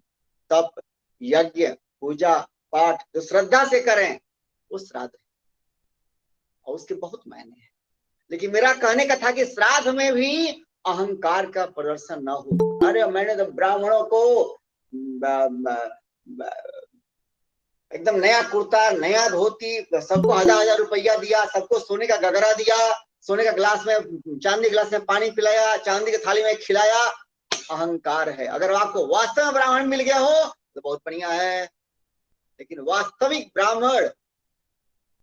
तप, यज्ञ, पूजा पाठ जो श्रद्धा से करें वो श्राद्ध है और उसके बहुत मायने हैं। लेकिन मेरा कहने का था कि श्राद्ध में भी अहंकार का प्रदर्शन ना हो। अरे मैंने तो ब्राह्मणों को एकदम नया कुर्ता, नया धोती, सबको 1000-1000 रुपया दिया, सबको सोने का गगरा दिया, सोने का गिलास में, चांदी गिलास में पानी पिलाया, चांदी की थाली में खिलाया। अहंकार है। अगर आपको वास्तव में ब्राह्मण मिल गया हो तो बहुत बढ़िया है, लेकिन वास्तविक ब्राह्मण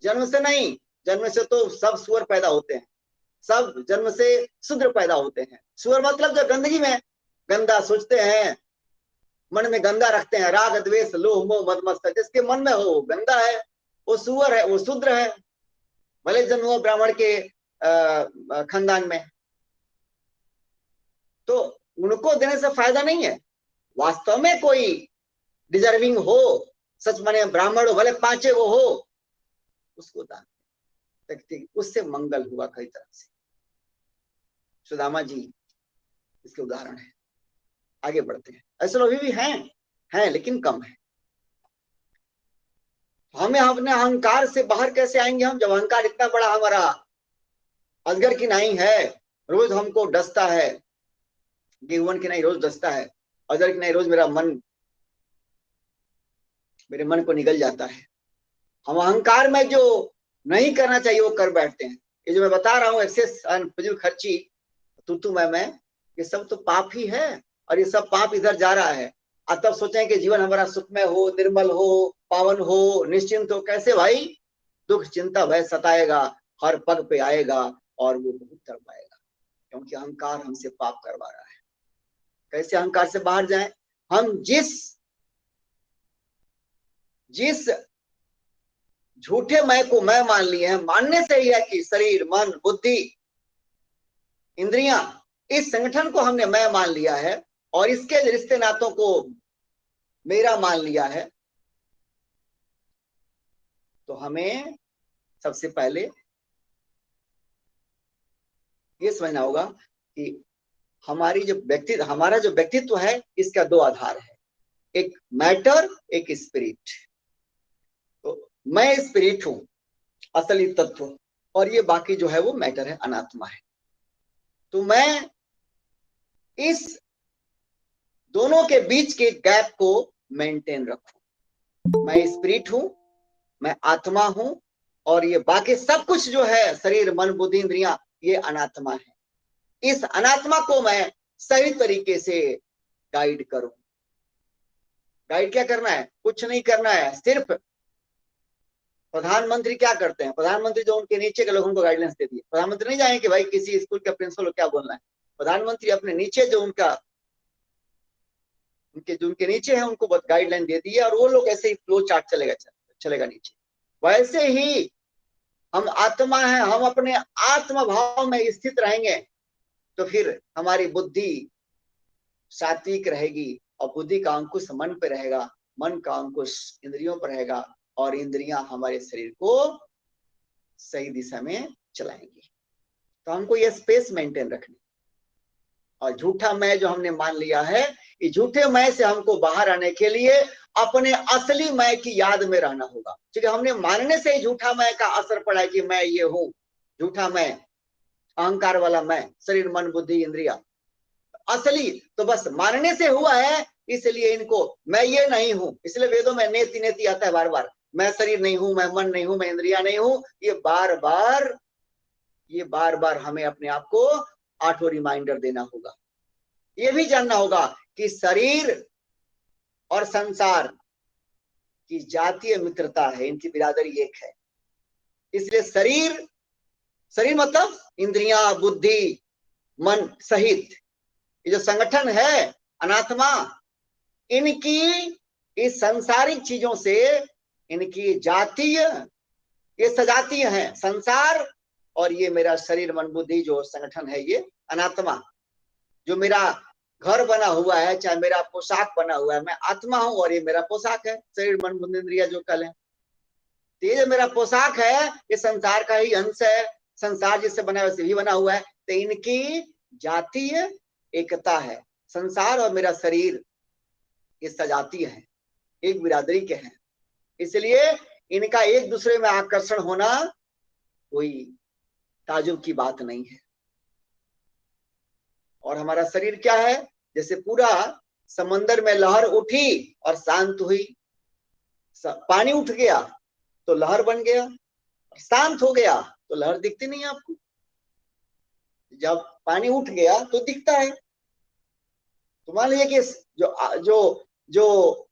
जन्म से नहीं, जन्म से तो सब सुअर पैदा होते हैं, सब जन्म से शूद्र पैदा होते हैं। सुअर मतलब जो गंदगी में गंदा सोचते हैं, मन में गंदा रखते हैं, राग द्वेष लोभ मोह मद मत्सर, जिसके मन में हो गंदा है, वो सुअर है, वो शूद्र है, भले जन्म हो ब्राह्मण के खानदान में। तो उनको देने से फायदा नहीं है। वास्तव में कोई डिजर्विंग हो, सच माने ब्राह्मण हो, भले 5 गो हो, उसको दान व्यक्ति, उससे मंगल हुआ कई तरह से। सुदामा जी इसके उदाहरण है। आगे बढ़ते हैं। ऐसे लोग भी हैं लेकिन कम है। हमें अपने अहंकार से बाहर कैसे आएंगे हम, जब अहंकार इतना बड़ा हमारा अजगर की नाई है, रोज हमको डसता है, गेहूं की नाई रोज डसता है, अजगर की नाई रोज मेरे मन को निगल जाता है। हम अहंकार में जो नहीं करना चाहिए वो कर बैठते हैं। ये जो मैं बता रहा हूँ एक्सेस फिजूल खर्ची, तू मैं, ये सब तो पाप ही है, और ये सब पाप इधर जा रहा है। अब तब सोचें कि जीवन हमारा सुखमय हो, निर्मल हो, पावन हो, निश्चिंत हो। कैसे भाई? दुख चिंता भय सताएगा, हर पग पे आएगा और वो बहुत तड़पाएगा, क्योंकि अहंकार हमसे पाप करवा रहा है। कैसे अहंकार से बाहर जाएं? हम जिस झूठे मैं को मैं मान लिए हैं, मानने से ही है कि शरीर, मन, बुद्धि, इंद्रियां, इस संगठन को हमने मैं मान लिया है और इसके रिश्ते नातों को मेरा मान लिया है। तो हमें सबसे पहले ये समझना होगा कि हमारा जो व्यक्तित्व है, इसका 2 आधार है, एक मैटर, एक स्पिरिट। तो मैं स्पिरिट हूं, असली तत्व, और ये बाकी जो है वो मैटर है, अनात्मा है। तो मैं इस दोनों के बीच के गैप को मेंटेन रखूं। मैं स्पिरिट हूं, मैं आत्मा हूं, और ये बाकी सब कुछ जो है, शरीर, मन, बुद्धि, इंद्रियां, ये अनात्मा है। इस अनात्मा को मैं सही तरीके से गाइड करूं। गाइड क्या करना है? कुछ नहीं करना है। सिर्फ प्रधानमंत्री क्या करते हैं? प्रधानमंत्री जो उनके नीचे के लोगों को गाइडेंस देती है। प्रधानमंत्री नहीं जाएंगे कि भाई किसी स्कूल के प्रिंसिपल को क्या बोलना है। प्रधानमंत्री अपने नीचे जो उनके नीचे है उनको गाइडलाइन दे दी है, और वो लोग ऐसे ही फ्लो चार्ट चलेगा नीचे। वैसे ही हम आत्मा है, हम अपने आत्म भाव में स्थित रहेंगे तो फिर हमारी बुद्धि सात्विक रहेगी, और बुद्धि का अंकुश मन पे रहेगा, मन का अंकुश इंद्रियों पर रहेगा, और इंद्रियां हमारे शरीर को सही दिशा में चलाएंगी। तो हमको ये स्पेस मेंटेन रखनी। और झूठा मैं जो हमने मान लिया है, ये झूठे मैं से हमको बाहर आने के लिए अपने असली मैं की याद में रहना होगा। क्योंकि हमने मानने से ही झूठा मैं का असर पड़ा है कि मैं ये हूं, झूठा मैं, अहंकार वाला मैं, शरीर, मन, बुद्धि, इंद्रिया। असली तो बस मानने से हुआ है, इसलिए इनको मैं ये नहीं हूं। इसलिए वेदों में नेति नेति आता है बार बार, मैं शरीर नहीं हूं, मैं मन नहीं हूं, मैं इंद्रिया नहीं हूं। ये बार बार हमें अपने आप को 8 रिमाइंडर देना होगा। ये भी जानना होगा कि शरीर और संसार की जातीय मित्रता है, इनकी बिरादरी एक है। इसलिए शरीर मतलब इंद्रियां, बुद्धि, मन सहित ये जो संगठन है अनात्मा, इनकी इस सांसारिक चीजों से इनकी जातीय, ये सजातीय हैं संसार, और ये मेरा शरीर मन बुद्धि जो संगठन है ये अनात्मा। जो मेरा घर बना हुआ है, चाहे मेरा पोशाक बना हुआ है, मैं आत्मा हूं और ये मेरा पोशाक है, शरीर मन बुद्धि इंद्रिया जो कल है। तो ये जो मेरा पोशाक है ये संसार का ही अंश है, संसार जिससे बना है वैसे भी बना हुआ है। तो इनकी जातीय एकता है, संसार और मेरा शरीर ये सजातीय है, एक बिरादरी के हैं। इसलिए इनका एक दूसरे में आकर्षण होना कोई ताजुब की बात नहीं है। और हमारा शरीर क्या है, जैसे पूरा समंदर में लहर उठी और शांत हुई, पानी उठ गया तो लहर बन गया, शांत हो गया तो लहर दिखती नहीं है आपको। जब पानी उठ गया तो दिखता है। तो मान लीजिए कि जो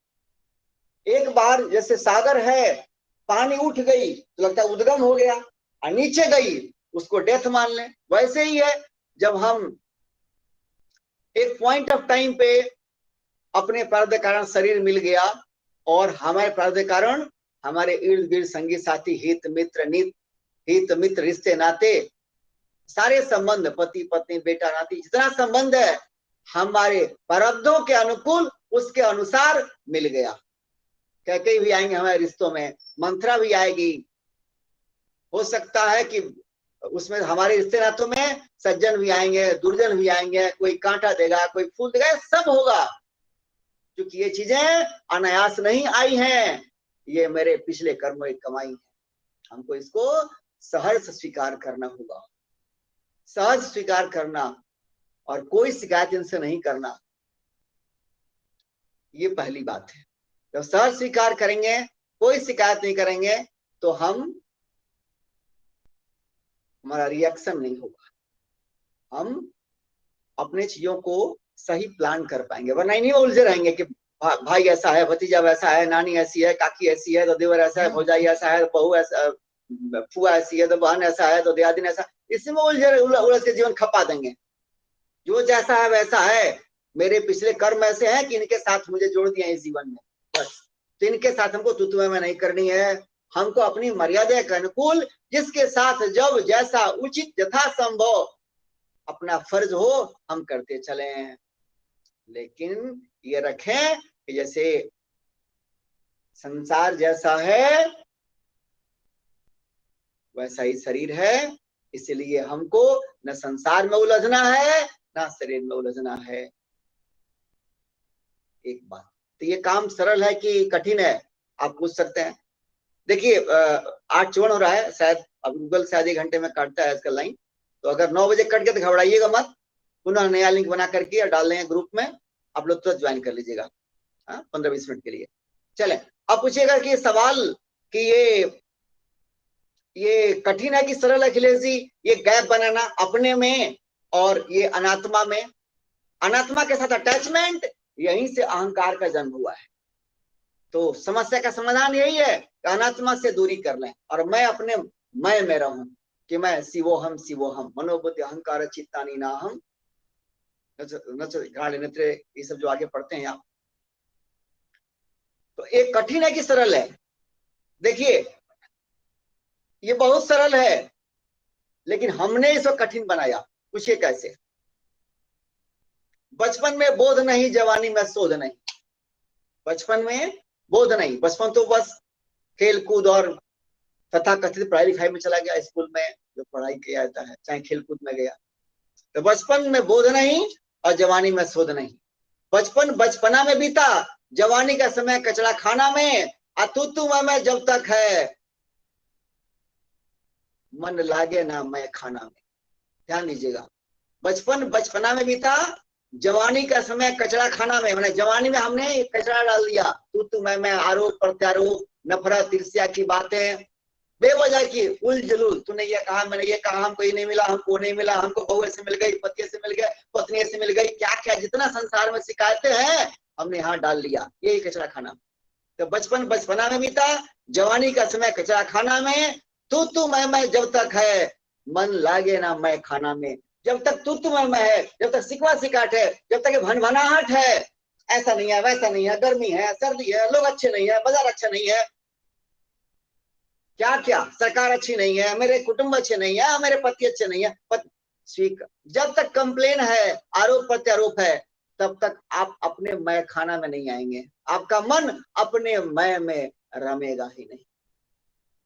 एक बार जैसे सागर है, पानी उठ गई तो लगता है उद्गम हो गया, और नीचे गई उसको डेथ मान लें। वैसे ही है, जब हम एक पॉइंट ऑफ टाइम पे अपने प्रारब्ध कारण शरीर मिल गया और हमारे प्रारब्ध कारण हमारे इर्द गिर्द संगी साथी, हित मित्र रिश्ते नाते, सारे संबंध, पति पत्नी बेटा नाती, जितना संबंध है हमारे प्रारब्धों के अनुकूल उसके अनुसार मिल गया। कैके भी आएंगे हमारे रिश्तों में, मंत्रा भी आएगी, हो सकता है कि उसमें हमारे रिश्ते नातों में सज्जन भी आएंगे, दुर्जन भी आएंगे, कोई कांटा देगा, कोई फूल देगा, सब होगा। क्योंकि ये चीजें अनायास नहीं आई हैं, ये मेरे पिछले कर्मों की कमाई है। हमको इसको सहर्ष स्वीकार करना होगा, सहज स्वीकार करना, और कोई शिकायत इनसे नहीं करना। ये पहली बात है। जब सहज स्वीकार करेंगे, कोई शिकायत नहीं करेंगे, तो हमारा रिएक्शन नहीं होगा, हम अपने चीजों को सही प्लान कर पाएंगे। वरना नहीं उलझे रहेंगे कि भाई ऐसा है, भतीजा वैसा है, नानी ऐसी है, काकी ऐसी है, तो देवर ऐसा है, भौजाई ऐसा है, बहू ऐसा, फुआ ऐसी है, तो बहन ऐसा है, तो दियादिन ऐसा, इसमें उलझ के जीवन खपा देंगे। जो जैसा है वैसा है, मेरे पिछले कर्म ऐसे हैं कि इनके साथ मुझे जोड़ दिया इस जीवन में, बस। तो इनके साथ हमको तुतुए में नहीं करनी है, हमको अपनी मर्यादा के अनुकूल जिसके साथ जब जैसा उचित यथा संभव अपना फर्ज हो हम करते चले। लेकिन ये रखें कि जैसे संसार जैसा है वैसा ही शरीर है, इसलिए हमको न संसार में उलझना है न शरीर में उलझना है। एक बात तो ये काम सरल है कि कठिन है, आप पूछ सकते हैं। देखिए 8 चौवन हो रहा है, शायद अब गूगल शायद 1 घंटे में काटता है इसका लाइन, तो अगर 9 बजे कट गया तो घबराइएगा मत, पुनः नया लिंक बना करके और डाल देंगे ग्रुप में, आप लोग तुरंत ज्वाइन कर लीजिएगा 15-20 मिनट के लिए। चले, अब पूछिएगा कि सवाल कि ये कठिन है कि सरल है अखिलेश जी, ये गैप बनाना अपने में और ये अनात्मा में, अनात्मा के साथ अटैचमेंट, यहीं से अहंकार का जन्म हुआ है। तो समस्या का समाधान यही है कि अनात्मा से दूरी कर लें और मैं अपने मैं में रहूं कि मैं शिवोहम मनोबुद्धि अहंकार चित्तानि नाहम नेत्रे, ये सब जो आगे पढ़ते हैं आप। तो एक कठिन है कि सरल है, देखिए ये बहुत सरल है लेकिन हमने इसको कठिन बनाया। पूछिए कैसे? बचपन में बोध नहीं, जवानी में शोध नहीं। बचपन में बोध नहीं, बचपन तो बस खेल कूद और तथा कथित पढ़ाई लिखाई में चला गया, स्कूल में जो पढ़ाई किया जाता है, चाहे खेल कूद में गया। तो बचपन में बोध नहीं और जवानी में शोध नहीं। बचपन बचपना में बीता, जवानी का समय कचरा खाना में, अतुतु में जब तक है मन लागे ना मैं खाना में। ध्यान दीजिएगा, बचपन बचपना में बीता, जवानी का समय कचरा खाना में, मैंने जवानी में हमने कचरा डाल दिया, तू मैं आरोप प्रत्यारोप, नफरत ईर्ष्या की बातें, बेवजह की उलझुल, तूने ये कहा मैंने ये कहा, हमको ये नहीं मिला, हमको नहीं मिला, हमको बहू से मिल गई, पति से मिल गए, पत्नी से मिल गई, क्या क्या जितना संसार में शिकायतें हैं हमने यहाँ डाल लिया, यही कचरा खाना। तो बचपन बचपना में बीता, जवानी का समय कचरा खाना में, तू मैं जब तक है, मन लागे ना मैं खाना में। जब तक तू मैं है, जब तक सिकवा सिकाट है, जब तक भनभनाहट है, ऐसा नहीं है वैसा नहीं है, गर्मी है सर्दी है, लोग अच्छे नहीं है, बाजार अच्छा नहीं है, क्या क्या सरकार अच्छी नहीं है, मेरे कुटुंब अच्छे नहीं है, मेरे पति अच्छे नहीं है, जब तक कंप्लेन है, आरोप प्रत्यारोप है, तब तक आप अपने मैं खाना में नहीं आएंगे। आपका मन अपने मैं में रमेगा ही नहीं।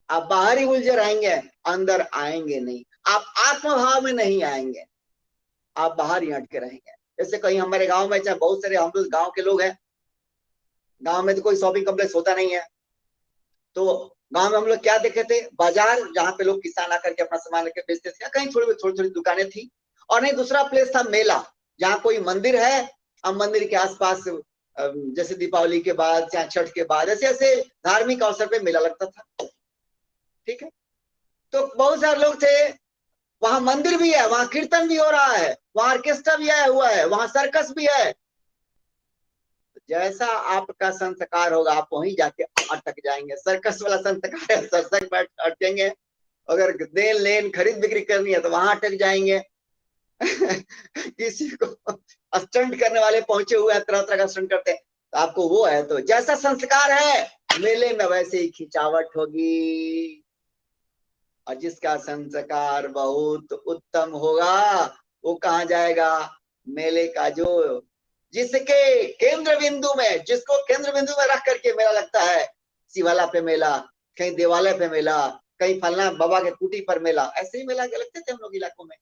आप बाहर ही उलझे रहेंगे, अंदर आएंगे नहीं। आप आत्मभाव में नहीं आएंगे, आप बाहर ही अटके रहेंगे। जैसे कहीं हमारे गांव में, चाहे बहुत सारे हम लोग गांव के लोग हैं, गांव में तो कोई शॉपिंग कॉम्प्लेक्स होता नहीं है, तो गांव में हम लोग क्या देखे थे, बाजार जहाँ पे लोग किसान आकर के अपना सामान लेके बेचते थे, कहीं थोड़ी थोड़ी दुकानें थी, और नहीं दूसरा प्लेस था मेला, जहाँ कोई मंदिर है, अब मंदिर के आसपास जैसे दीपावली के बाद चाहे छठ के बाद ऐसे ऐसे धार्मिक अवसर पे मेला लगता था। ठीक है, तो बहुत सारे लोग थे, वहां मंदिर भी है, वहां कीर्तन भी हो रहा है, वहां ऑर्केस्ट्रा भी आया हुआ है, वहां सर्कस भी है। जैसा आपका संस्कार होगा आप वहीं जाके अटक जाएंगे। सर्कस वाला संस्कार है, सत्संग में अटकेंगे, अगर देन लेन खरीद बिक्री करनी है तो वहां अटक जाएंगे। किसी को स्टंट करने वाले पहुंचे हुए हैं, तरह तरह का स्टंट करते हैं, तो आपको वो है, तो जैसा संस्कार है मेले में वैसे ही खिंचावट होगी। और जिसका संस्कार बहुत उत्तम होगा वो कहाँ जाएगा, मेले का जो जिसके केंद्र बिंदु में, जिसको केंद्र बिंदु में रख करके मेला लगता है, शिवाला पे मेला, कहीं देवालय पे मेला, कहीं फलना बाबा के कुटी पर मेला, ऐसे ही मेला लगते थे हम लोग इलाकों में।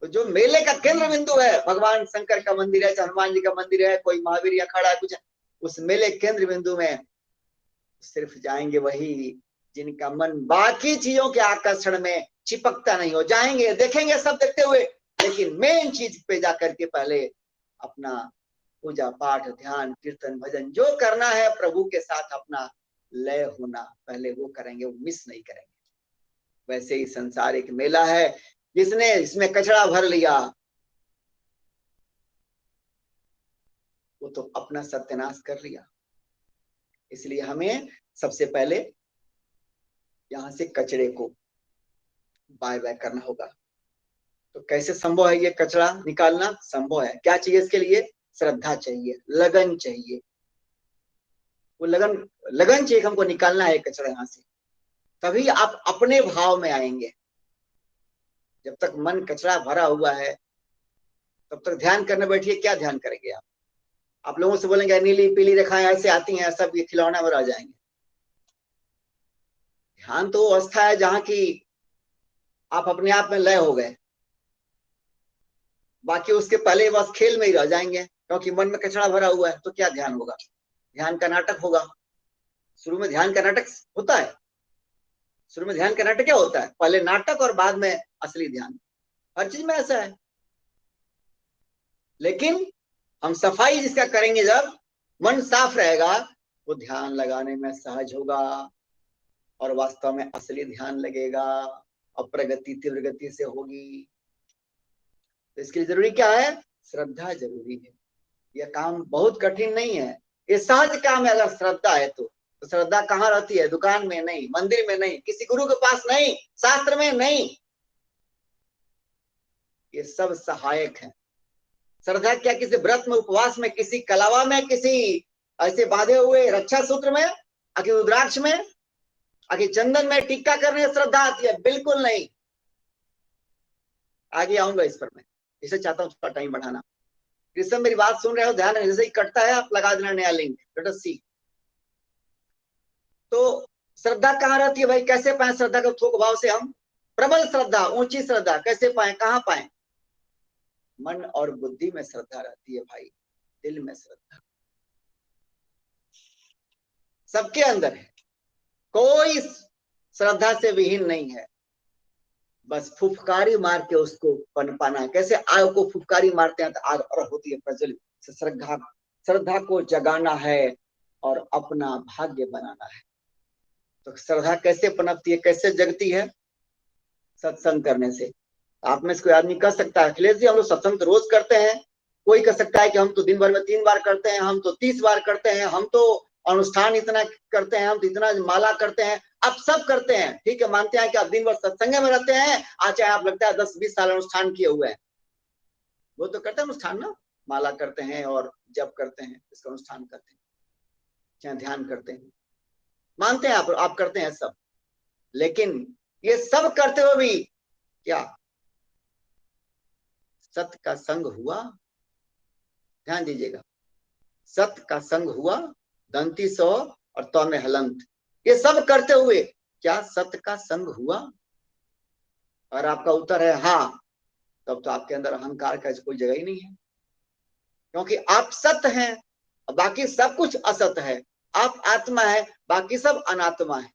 तो जो मेले का केंद्र बिंदु है, भगवान शंकर का मंदिर है, हनुमान जी का मंदिर है, कोई महावीर या खड़ा है कुछ, उस मेले केंद्र बिंदु में सिर्फ जाएंगे वही जिनका मन बाकी चीजों के आकर्षण में चिपकता नहीं हो। जाएंगे देखेंगे सब देखते हुए, लेकिन मेन चीज पे जाकर के पहले अपना पूजा पाठ ध्यान कीर्तन भजन जो करना है प्रभु के साथ अपना लय होना, पहले वो करेंगे, वो मिस नहीं करेंगे। वैसे ही संसार एक मेला है, जिसने इसमें कचरा भर लिया वो तो अपना सत्यानाश कर लिया। इसलिए हमें सबसे पहले यहां से कचरे को बाय बाय करना होगा। तो कैसे संभव है ये कचरा निकालना? संभव है। क्या चाहिए इसके लिए? श्रद्धा चाहिए, लगन चाहिए, वो लगन चाहिए, हमको निकालना है कचरा यहाँ से, तभी आप अपने भाव में आएंगे। जब तक मन कचरा भरा हुआ है तब तक ध्यान करने बैठिए, क्या ध्यान करेंगे आप लोगों से बोलेंगे नीली पीली रेखाएं ऐसे आती हैं, सब ये खिलौना में रह जाएंगे। ध्यान तो अवस्था है जहां की आप अपने आप में लय हो गए, बाकी उसके पहले बस खेल में ही रह जाएंगे, क्योंकि मन में कचरा भरा हुआ है। तो क्या ध्यान होगा? ध्यान का नाटक होगा। शुरू में ध्यान का नाटक होता है, शुरू में ध्यान का नाटक क्या होता है? पहले नाटक और बाद में असली ध्यान। हर चीज में ऐसा है। लेकिन हम सफाई जिसका करेंगे, जब मन साफ रहेगा वो ध्यान लगाने में सहज होगा और वास्तव में असली ध्यान लगेगा और प्रगति तीव्र गति से होगी। तो इसके लिए जरूरी क्या है? श्रद्धा जरूरी है। यह काम बहुत कठिन नहीं है, ये सहज काम है। अगर श्रद्धा है तो श्रद्धा कहाँ रहती है? दुकान में नहीं, मंदिर में नहीं, किसी गुरु के पास नहीं, शास्त्र में नहीं, ये सब सहायक है। श्रद्धा क्या? किसी व्रत में, उपवास में, किसी कलावा में, किसी ऐसे बांधे हुए रक्षा सूत्र में, आखिर रुद्राक्ष में, आखिर चंदन में टीका करने श्रद्धा आती है? बिल्कुल नहीं। आगे आऊंगा इस पर मैं, इसे चाहता हूँ थोड़ा टाइम बढ़ाना। कृष्ण मेरी बात सुन रहे हो, ध्यान है, जैसे ही कटता है आप लगा देना नया लिंक, लेट अस सी। तो श्रद्धा कहाँ रहती है भाई? कैसे पाए श्रद्धा को? थोक भाव से हम प्रबल श्रद्धा, ऊंची श्रद्धा कैसे पाए, कहाँ पाए? मन और बुद्धि में श्रद्धा रहती है भाई, दिल में श्रद्धा सबके अंदर है, कोई श्रद्धा से विहीन नहीं है। बस फुफकारी मार के उसको पनपाना है। कैसे आग को फुफकारी मारते हैं तो आग और होती है प्रज्वलित। श्रद्धा को जगाना है और अपना भाग्य बनाना है। तो श्रद्धा कैसे पनपती है, कैसे जगती है? सत्संग करने से। आप में से कोई आदमी कर सकता है, अखिलेश जी हम लोग सत्संग तो रोज करते हैं। कोई कर सकता है कि हम तो दिन भर में 3 बार करते हैं, हम तो 30 बार करते हैं, हम तो अनुष्ठान इतना करते हैं, हम तो इतना माला करते हैं, आप सब करते हैं, ठीक है, मानते हैं कि आप दिन भर सत्संग में रहते हैं, आज चाहे आप लगता है 10-20 साल अनुष्ठान किए हुए हैं, वो तो करते हैं अनुष्ठान ना, माला करते हैं और जप करते हैं, इसका अनुष्ठान करते हैं, चाहे ध्यान करते हैं, मानते हैं आप करते हैं सब, लेकिन ये सब करते हुए भी क्या सत्य का संग हुआ? ध्यान दीजिएगा, सत्य का संग हुआ, दंती सौ और तौ में हलंत, ये सब करते हुए क्या सत्य का संग हुआ? और आपका उत्तर है हाँ, तब तो आपके अंदर अहंकार का कोई जगह ही नहीं है, क्योंकि आप सत्य हैं, बाकी सब कुछ असत्य है, आप आत्मा है, बाकी सब अनात्मा है,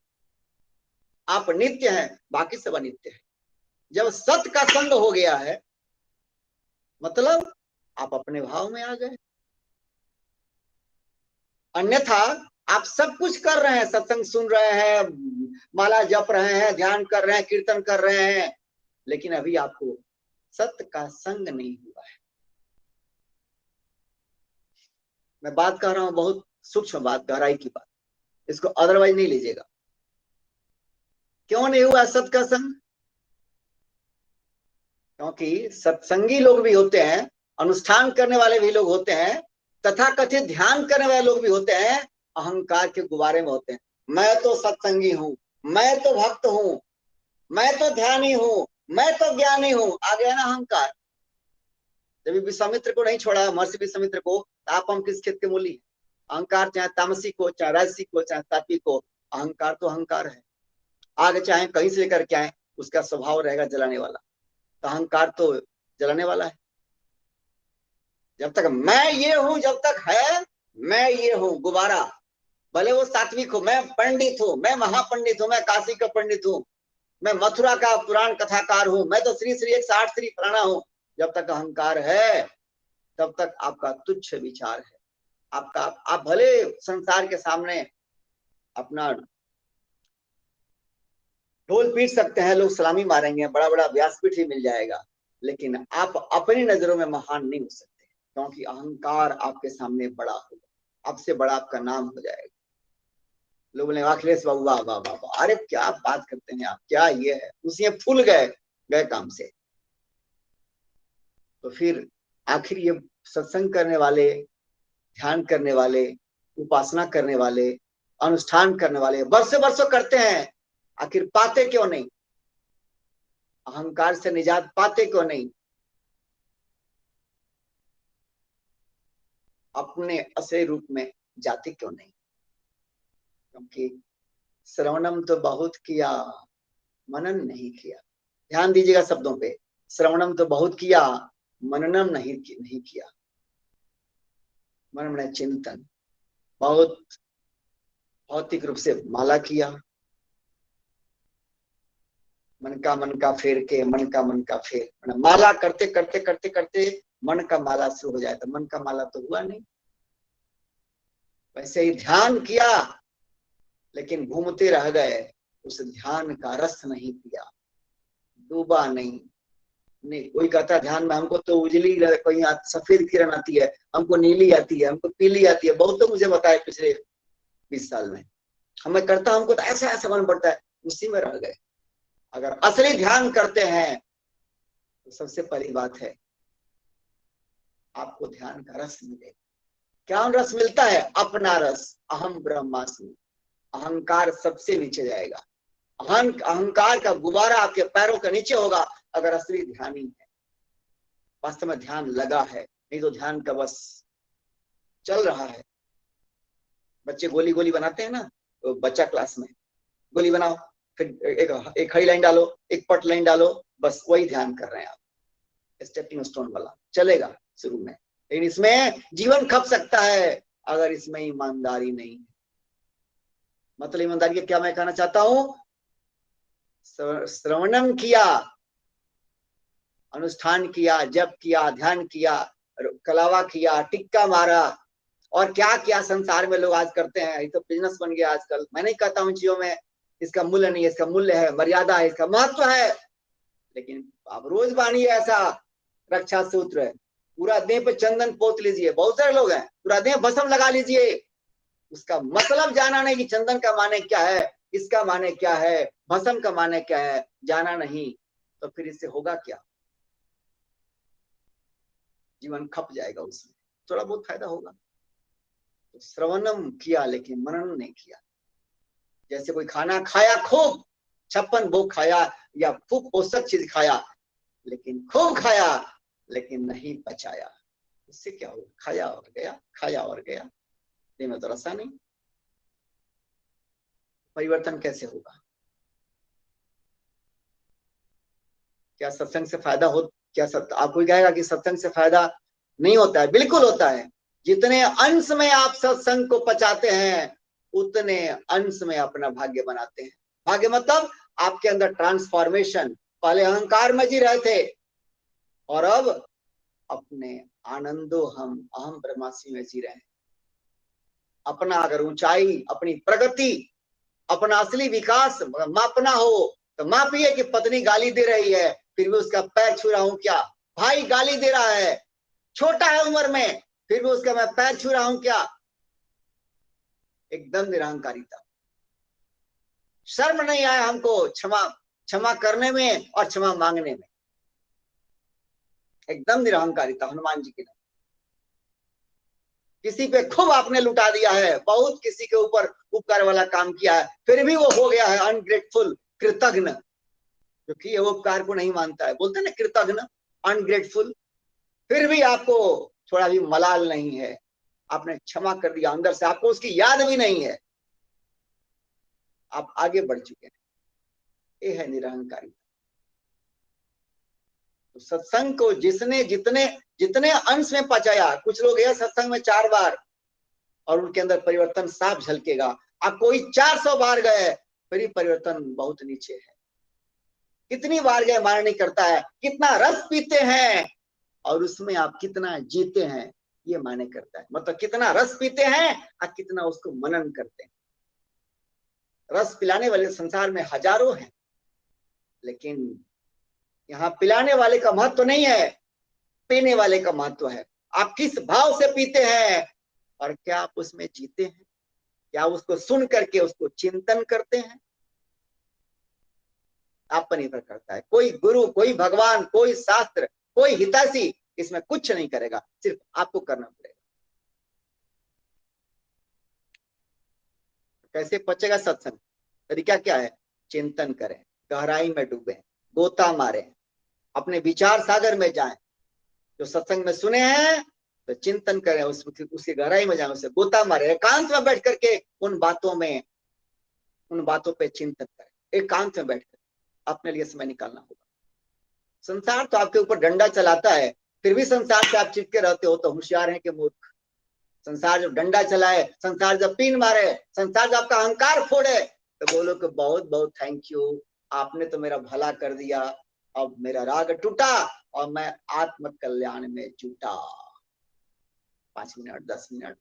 आप नित्य हैं, बाकी सब अनित्य है। जब सत्य का संग हो गया है, मतलब आप अपने भाव में आ गए, अन्यथा आप सब कुछ कर रहे हैं, सत्संग सुन रहे हैं, माला जप रहे हैं, ध्यान कर रहे हैं, कीर्तन कर रहे हैं, लेकिन अभी आपको सत्य का संग नहीं हुआ है। मैं बात कर रहा हूं बहुत सूक्ष्म बात, गहराई की बात, इसको अदरवाइज नहीं लीजिएगा। क्यों नहीं हुआ सत्य का संग? क्योंकि सत्संगी लोग भी होते हैं, अनुष्ठान करने वाले भी लोग होते हैं, तथा कथित ध्यान करने वाले लोग भी होते हैं, अहंकार के गुब्बारे में होते हैं। मैं तो सत्संगी हूं, मैं तो भक्त हूं, मैं तो ध्यानी हूं, मैं तो ज्ञानी हूं, आ गया ना अहंकार। जब विश्वामित्र को नहीं छोड़ा, महर्षि विश्वामित्र को, आप हम किस खेत के मूली? अहंकार चाहे तामसिक हो, चाहे राजसिक हो, चाहे सात्विक हो, अहंकार तो अहंकार है। आगे चाहे कहीं से लेकर के आए, उसका स्वभाव रहेगा जलाने वाला, तो अहंकार तो जलाने वाला है। जब तक मैं ये हूं, जब तक है मैं ये हूं गुब्बारा, भले वो सात्विक हो, मैं पंडित हूं, मैं महापंडित हूं, मैं काशी का पंडित हूं, मैं मथुरा का पुराण कथाकार हूं, मैं तो श्री श्री 108 श्री फलाना हूं, जब तक अहंकार है तब तक आपका तुच्छ विचार है। आपका आप भले संसार के सामने अपना ढोल पीट सकते हैं, लोग सलामी मारेंगे, बड़ा बड़ा व्यासपीठ ही मिल जाएगा, लेकिन आप अपनी नजरों में महान नहीं हो सकते, क्योंकि अहंकार आपके सामने बड़ा होगा, आपसे बड़ा आपका नाम हो जाएगा। लोग बोले अखिलेश बाबू वाह वाह वाह वाह, अरे क्या बात करते हैं आप, क्या ये है, उसी फूल गए गए काम से। तो फिर आखिर ये सत्संग करने वाले, ध्यान करने वाले, उपासना करने वाले, अनुष्ठान करने वाले वर्षों वर्षों करते हैं, आखिर पाते क्यों नहीं? अहंकार से निजात पाते क्यों नहीं? अपने असली रूप में जाते क्यों नहीं? क्योंकि श्रवणम तो बहुत किया, मनन नहीं किया। ध्यान दीजिएगा शब्दों पे, श्रवणम तो बहुत किया, मननम नहीं किया। मन में चिंतन, बहुत भौतिक रूप से माला किया, मन का फेर के, मन का फेर, माला करते करते करते करते मन का माला शुरू हो जाए, तो मन का माला तो हुआ नहीं। वैसे ही ध्यान किया, लेकिन घूमते रह गए, उस ध्यान का रस नहीं पिया, डूबा नहीं। नहीं, कोई कहता है ध्यान में हमको तो उजली कोई सफेद किरण आती है, हमको नीली आती है, हमको पीली आती है, बहुत तो मुझे बताया पिछले 20 साल में, हमें करता हमको तो ऐसा ऐसा मन पड़ता है, उसी में रह गए। अगर असली ध्यान करते हैं तो सबसे पहली बात है आपको ध्यान का रस मिलेगा। क्या रस मिलता है? अपना रस, अहम ब्रह्मास्मि। अहंकार सबसे नीचे जाएगा, अहंकार का गुब्बारा आपके पैरों के नीचे होगा अगर असली ध्यानी है, वास्तव में ध्यान लगा है। नहीं तो ध्यान का बस चल रहा है। बच्चे गोली गोली बनाते हैं ना, तो बच्चा क्लास में गोली बनाओ, फिर एक खड़ी लाइन डालो, एक पट लाइन डालो, बस वही ध्यान कर रहे हैं आप, स्टेपिंग स्टोन वाला चलेगा शुरू में, लेकिन इसमें जीवन खप सकता है अगर इसमें ईमानदारी नहीं है। मतलब ईमानदारी क्या मैं कहना चाहता हूं, श्रवणम किया, अनुष्ठान किया, जप किया, ध्यान किया, कलावा किया, टिक्का मारा, और क्या क्या संसार में लोग आज करते हैं, ये तो बिजनेस बन गया आजकल। मैं नहीं कहता हूँ चीजों में इसका मूल्य नहीं है, इसका मूल्य है, मर्यादा है, इसका महत्व है, लेकिन आप रोज बानी ऐसा रक्षा सूत्र है, पूरा देह पे चंदन पोत लीजिए, बहुत सारे लोग हैं, पूरा देह भस्म लगा लीजिए, उसका मतलब जाना नहीं कि चंदन का माने क्या है, इसका माने क्या है, भस्म का माने क्या है, जाना नहीं, तो फिर इससे होगा क्या? जीवन खप जाएगा उसमें। थोड़ा बहुत फायदा होगा। तो श्रवणम किया लेकिन मनन नहीं किया। जैसे कोई खाना खाया खूब, 56 भोग खाया या खूब पोषक चीज खाया, लेकिन खूब खाया लेकिन नहीं पचाया, उससे क्या होगा? खाया और गया, खाया और गया, देह में तो रसा नहीं। परिवर्तन कैसे होगा? क्या सत्संग से फायदा हो? क्या आप कोई कहेगा कि सत्संग से फायदा नहीं होता है? बिल्कुल होता है। जितने अंश में आप सत्संग को पचाते हैं, उतने अंश में अपना भाग्य बनाते हैं। भाग्य मतलब आपके अंदर ट्रांसफॉर्मेशन। पहले अहंकार में जी रहे थे और अब अपने आनंदो हम अहम ब्रह्मास्मि में जी रहे हैं। अपना अगर ऊंचाई, अपनी प्रगति, अपना असली विकास मापना हो तो मापिए कि पत्नी गाली दे रही है फिर भी उसका पैर छू रहा हूं क्या? भाई गाली दे रहा है, छोटा है उम्र में, फिर भी उसका मैं पैर छू रहा हूं क्या? एकदम निरहंकारिता। शर्म नहीं आया हमको क्षमा क्षमा करने में और क्षमा मांगने में। एकदम निरहंकारिता हनुमान जी की नहीं। किसी पे खूब आपने लुटा दिया है, बहुत किसी के ऊपर उपकार वाला काम किया है, फिर भी वो हो गया है अनग्रेटफुल, कृतज्ञ, क्योंकि वो उपकार को नहीं मानता है। बोलते ना कृतज्ञ, अनग्रेटफुल। फिर भी आपको थोड़ा भी मलाल नहीं है, आपने क्षमा कर दिया अंदर से, आपको उसकी याद भी नहीं है, आप आगे बढ़ चुके हैं। ये है निरहंकारी। तो सत्संग को जिसने जितने जितने अंश में पचाया, कुछ लोग गए सत्संग में 4 बार और उनके अंदर परिवर्तन साफ झलकेगा। अब कोई 400 बार गए फिर परिवर्तन बहुत नीचे है। कितनी बार गए माने नहीं करता है, कितना रस पीते हैं और उसमें आप कितना जीते हैं ये माने करता है। मतलब कितना रस पीते हैं और कितना उसको मनन करते हैं। रस पिलाने वाले संसार में हजारों हैं, लेकिन यहाँ पिलाने वाले का महत्व नहीं है, पीने वाले का महत्व है। आप किस भाव से पीते हैं और क्या आप उसमें जीते हैं? क्या उसको सुन करके उसको चिंतन करते हैं? आप पर निर्भर करता है। कोई गुरु, कोई भगवान, कोई शास्त्र, कोई हितैषी इसमें कुछ नहीं करेगा, सिर्फ आपको करना पड़ेगा। कैसे पचेगा सत्संग? तरीका क्या है? चिंतन करें, गहराई में डूबे, गोता मारे, अपने विचार सागर में जाएं। जो सत्संग में सुने हैं तो चिंतन करें, उसकी गहराई में जाएं, उसे गोता मारे, एकांत में बैठ करके उन बातों पे चिंतन करें। एकांत में बैठ कर अपने लिए समय निकालना होगा। संसार तो आपके ऊपर डंडा चलाता है, फिर भी संसार से आप चिपके रहते हो तो होशियार है कि मूर्ख। संसार जब डंडा चलाए, संसार जब पीन मारे, संसार जब आपका अहंकार फोड़े, तो बोलो कि बहुत बहुत थैंक यू, आपने तो मेरा भला कर दिया, अब मेरा राग टूटा और मैं आत्म कल्याण में जुटा। 5 मिनट 10 मिनट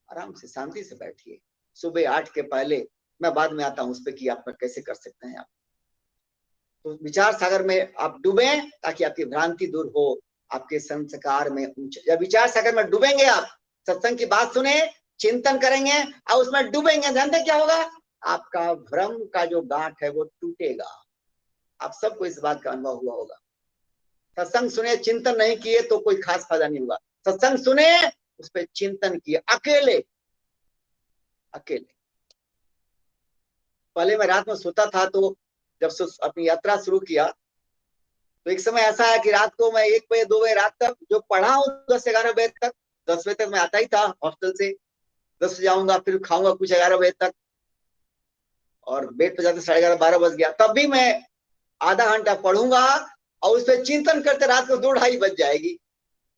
आराम से शांति से बैठिए। सुबह 8 के पहले, मैं बाद में आता हूं उस पर कि आप कैसे कर सकते हैं। आप तो विचार सागर में आप डूबे ताकि आपकी भ्रांति दूर हो, आपके संस्कार में ऊंचे। जब विचार सागर में डूबेंगे, आप सत्संग की बात सुने, चिंतन करेंगे और उसमें डूबेंगे, जानते क्या होगा? आपका भ्रम का जो गांठ है वो टूटेगा। आप सबको इस बात का अनुभव हुआ होगा। सत्संग सुने, चिंतन नहीं किए तो कोई खास फायदा नहीं होगा। सत्संग सुने, उस पर चिंतन किए, अकेले अकेले। पहले मैं रात में सोता था, तो जब अपनी यात्रा शुरू किया तो एक समय ऐसा है कि रात को मैं 1 बजे 2 बजे रात तक जो पढ़ा हूँ 10-11 बजे तक, 10 बजे तक मैं आता ही था हॉस्टल से। 10 बजे जाऊंगा, फिर खाऊंगा कुछ 11 बजे तक और बेड पे जाते 11:30-12 बज गया। तब भी मैं आधा घंटा पढ़ूंगा और उस पर चिंतन करते रात को 2-2:30 बज जाएगी।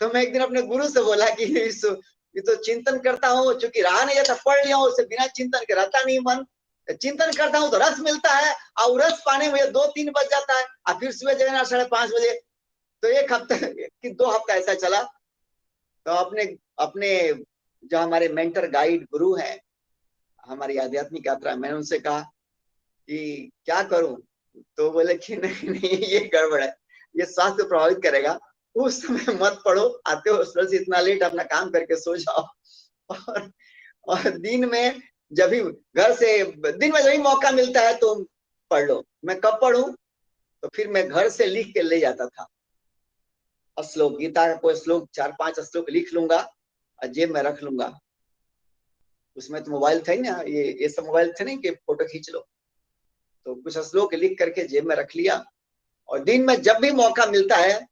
तो मैं एक दिन अपने गुरु से बोला कि ये तो चिंतन करता हूँ, चूंकि रहा नहीं जाता, पढ़ लिया हूँ, उससे बिना चिंतन के रहता नहीं मन। चिंतन करता हूँ तो रस मिलता है और रस पाने में 2-3 बज जाता है और फिर सुबह जगना 5:30 बजे। तो 1 हफ्ता कि 2 हफ्ता ऐसा चला। तो अपने अपने जो हमारे मेंटर गाइड गुरु हैं हमारी आध्यात्मिक यात्रा, मैंने उनसे कहा कि क्या करूं? तो बोले कि नहीं नहीं, ये गड़बड़ है, ये स्वास्थ्य प्रभावित करेगा। उस समय मत पढ़ो, आते हो हॉस्पिटल से इतना लेट अपना काम करके सो जाओ और और दिन में जब भी घर से, दिन में जब भी मौका मिलता है तो पढ़ लो। मैं कब पढ़ूं? तो फिर मैं घर से लिख के ले जाता था श्लोक, गीता का कोई श्लोक 4-5 श्लोक लिख लूंगा और जेब में रख लूंगा। उसमें तो मोबाइल था ही ना, ये सब मोबाइल थे नहीं कि फोटो खींच लो। तो कुछ श्लोक लिख करके जेब में रख लिया, और दिन में जब भी मौका मिलता है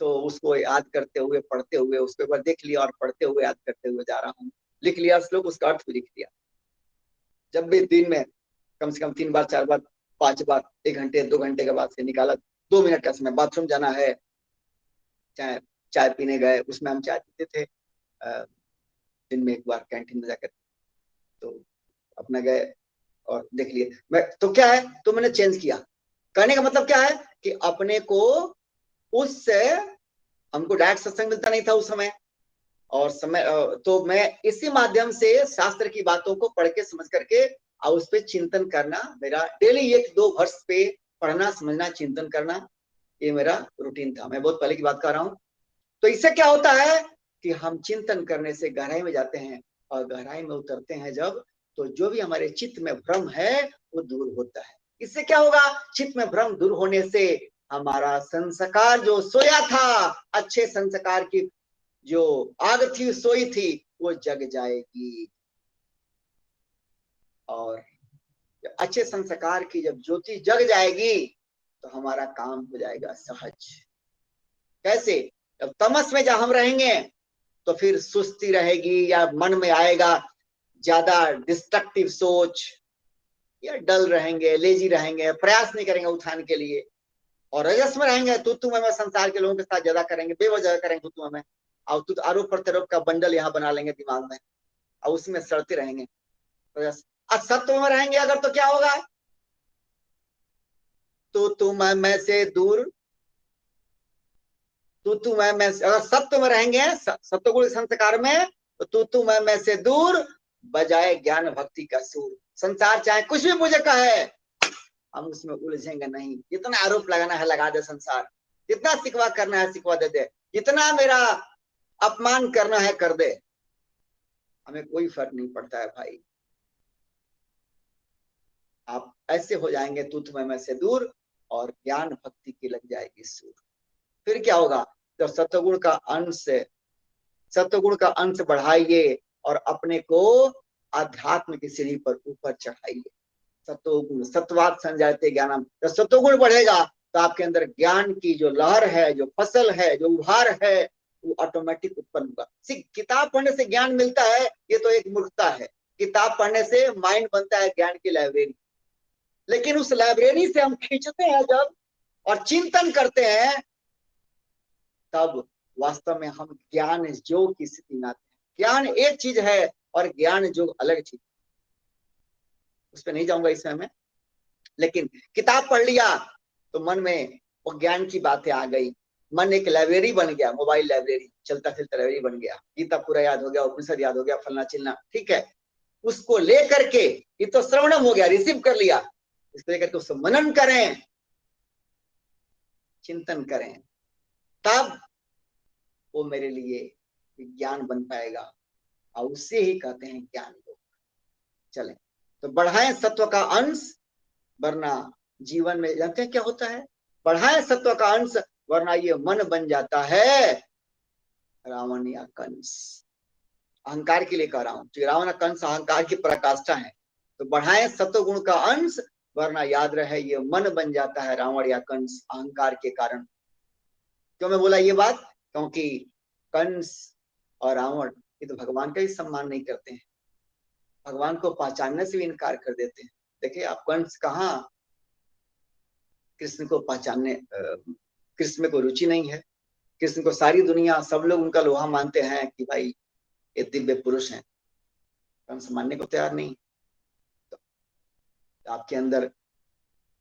तो उसको याद करते हुए, पढ़ते हुए, उसके ऊपर देख लिया और पढ़ते हुए याद करते हुए जा रहा हूँ। लिख लिया श्लोक, उसका अर्थ भी लिख लिया। जब भी दिन में कम से कम 3 बार, 4 बार, 5 बार, 1 घंटे 2 घंटे के बाद से निकाला, 2 मिनट का समय, बाथरूम जाना है, चाहे चाय पीने गए, उसमें हम चाय पीते थे दिन में 1 बार कैंटीन में जाकर, तो अपना गए और देख लिए। मैं तो क्या है, तो मैंने चेंज किया। करने का मतलब क्या है कि अपने को उससे, हमको डायरेक्ट सत्संग मिलता नहीं था उस समय, और समय तो मैं इसी माध्यम से शास्त्र की बातों को पढ़ के समझ करके और उस पर चिंतन करना, मेरा डेली 1-2 वर्ष पे पढ़ना, समझना, चिंतन करना, ये मेरा रूटीन था। मैं बहुत पहले की बात कर रहा हूँ। तो इससे क्या होता है कि हम चिंतन करने से गहराई में जाते हैं, और गहराई में उतरते हैं जब, तो जो भी हमारे चित्त में भ्रम है वो दूर होता है। इससे क्या होगा, चित्त में भ्रम दूर होने से हमारा संस्कार जो सोया था, अच्छे संस्कार की जो आग थी, सोई थी, वो जग जाएगी। और अच्छे संस्कार की जब ज्योति जग जाएगी तो हमारा काम हो जाएगा सहज। कैसे? जब तमस में जब हम रहेंगे तो फिर सुस्ती रहेगी, या मन में आएगा ज्यादा डिस्ट्रक्टिव सोच, या डल रहेंगे, लेजी रहेंगे, प्रयास नहीं करेंगे उठाने के लिए। और रजस में रहेंगे तू मैं संसार के लोगों के साथ ज्यादा करेंगे, बेवजह करेंगे तू मैं, और तू आरोप प्रत्यारोप का बंडल यहाँ बना लेंगे दिमाग में, और उसमें सड़ते रहेंगे। रजस। सत्व में रहेंगे अगर तो क्या होगा, तू मैं से दूर, तू मैं अगर सत्व में रहेंगे, सत्वगुण संस्कार में, तो तू मैं से दूर, बजाय ज्ञान भक्ति का सूर। संसार चाहे कुछ भी मुझे कहे, हम उसमें उलझेंगे नहीं। जितना आरोप लगाना है लगा दे संसार, जितना सिकवा करना है सिकवा दे दे, जितना मेरा अपमान करना है कर दे, हमें कोई फर्क नहीं पड़ता है भाई। आप ऐसे हो जाएंगे तू मैं से दूर, और ज्ञान भक्ति की लग जाएगी सूर। फिर क्या होगा, जब सत्वगुण का अंश, सत्वगुण का अंश बढ़ाइए और अपने को आध्यात्म की सीढ़ी पर ऊपर चढ़ाइए। सत्वगुण, सत्वात संजायते ज्ञानम, जब सत्वगुण बढ़ेगा तो आपके अंदर ज्ञान की जो लहर है, जो फसल है, जो उभार है, वो ऑटोमेटिक उत्पन्न होगा। किताब पढ़ने से ज्ञान मिलता है, ये तो एक मूर्खता है। किताब पढ़ने से माइंड बनता है ज्ञान की लाइब्रेरी, लेकिन उस लाइब्रेरी से हम खींचते हैं जब और चिंतन करते हैं, तब वास्तव में हम ज्ञान योग की स्थिति में आते हैं। ज्ञान एक चीज है और ज्ञान योग अलग चीज, उस पर नहीं जाऊंगा इस समय में। लेकिन किताब पढ़ लिया तो मन में वो ज्ञान की बातें आ गई, मन एक लाइब्रेरी बन गया, मोबाइल लाइब्रेरी, चलता फिरता लाइब्रेरी बन गया, गीता पूरा याद हो गया, उपनिषद याद हो गया, फलना चिलना, ठीक है। उसको लेकर के, ये तो श्रवणम हो गया, रिसीव कर लिया, इसको लेकर के उसको मनन करें, चिंतन करें, तब वो मेरे लिए ज्ञान बन पाएगा, और उससे ही कहते हैं ज्ञान योग। चलें तो बढ़ाएं सत्व का अंश, वरना जीवन में जानते हैं क्या होता है, बढ़ाएं सत्व का अंश, वरना ये मन बन जाता है रावण या कंस। अहंकार के लिए कह रहा हूं, रावण कंस अहंकार की पराकाष्ठा है। तो बढ़ाएं सत्व गुण का अंश, वरना याद रहे ये मन बन जाता है रावण या कंस अहंकार के कारण। क्यों मैं बोला ये बात, क्योंकि कंस और रावण ये तो भगवान का ही सम्मान नहीं करते हैं, भगवान को पहचानने से भी इनकार कर देते हैं। देखिए आप, कंस कहाँ कृष्ण को पहचानने, कृष्ण में कोई रुचि नहीं है। कृष्ण को सारी दुनिया, सब लोग उनका लोहा मानते हैं कि भाई ये दिव्य पुरुष हैं, कंस मानने को तैयार नहीं। तो आपके अंदर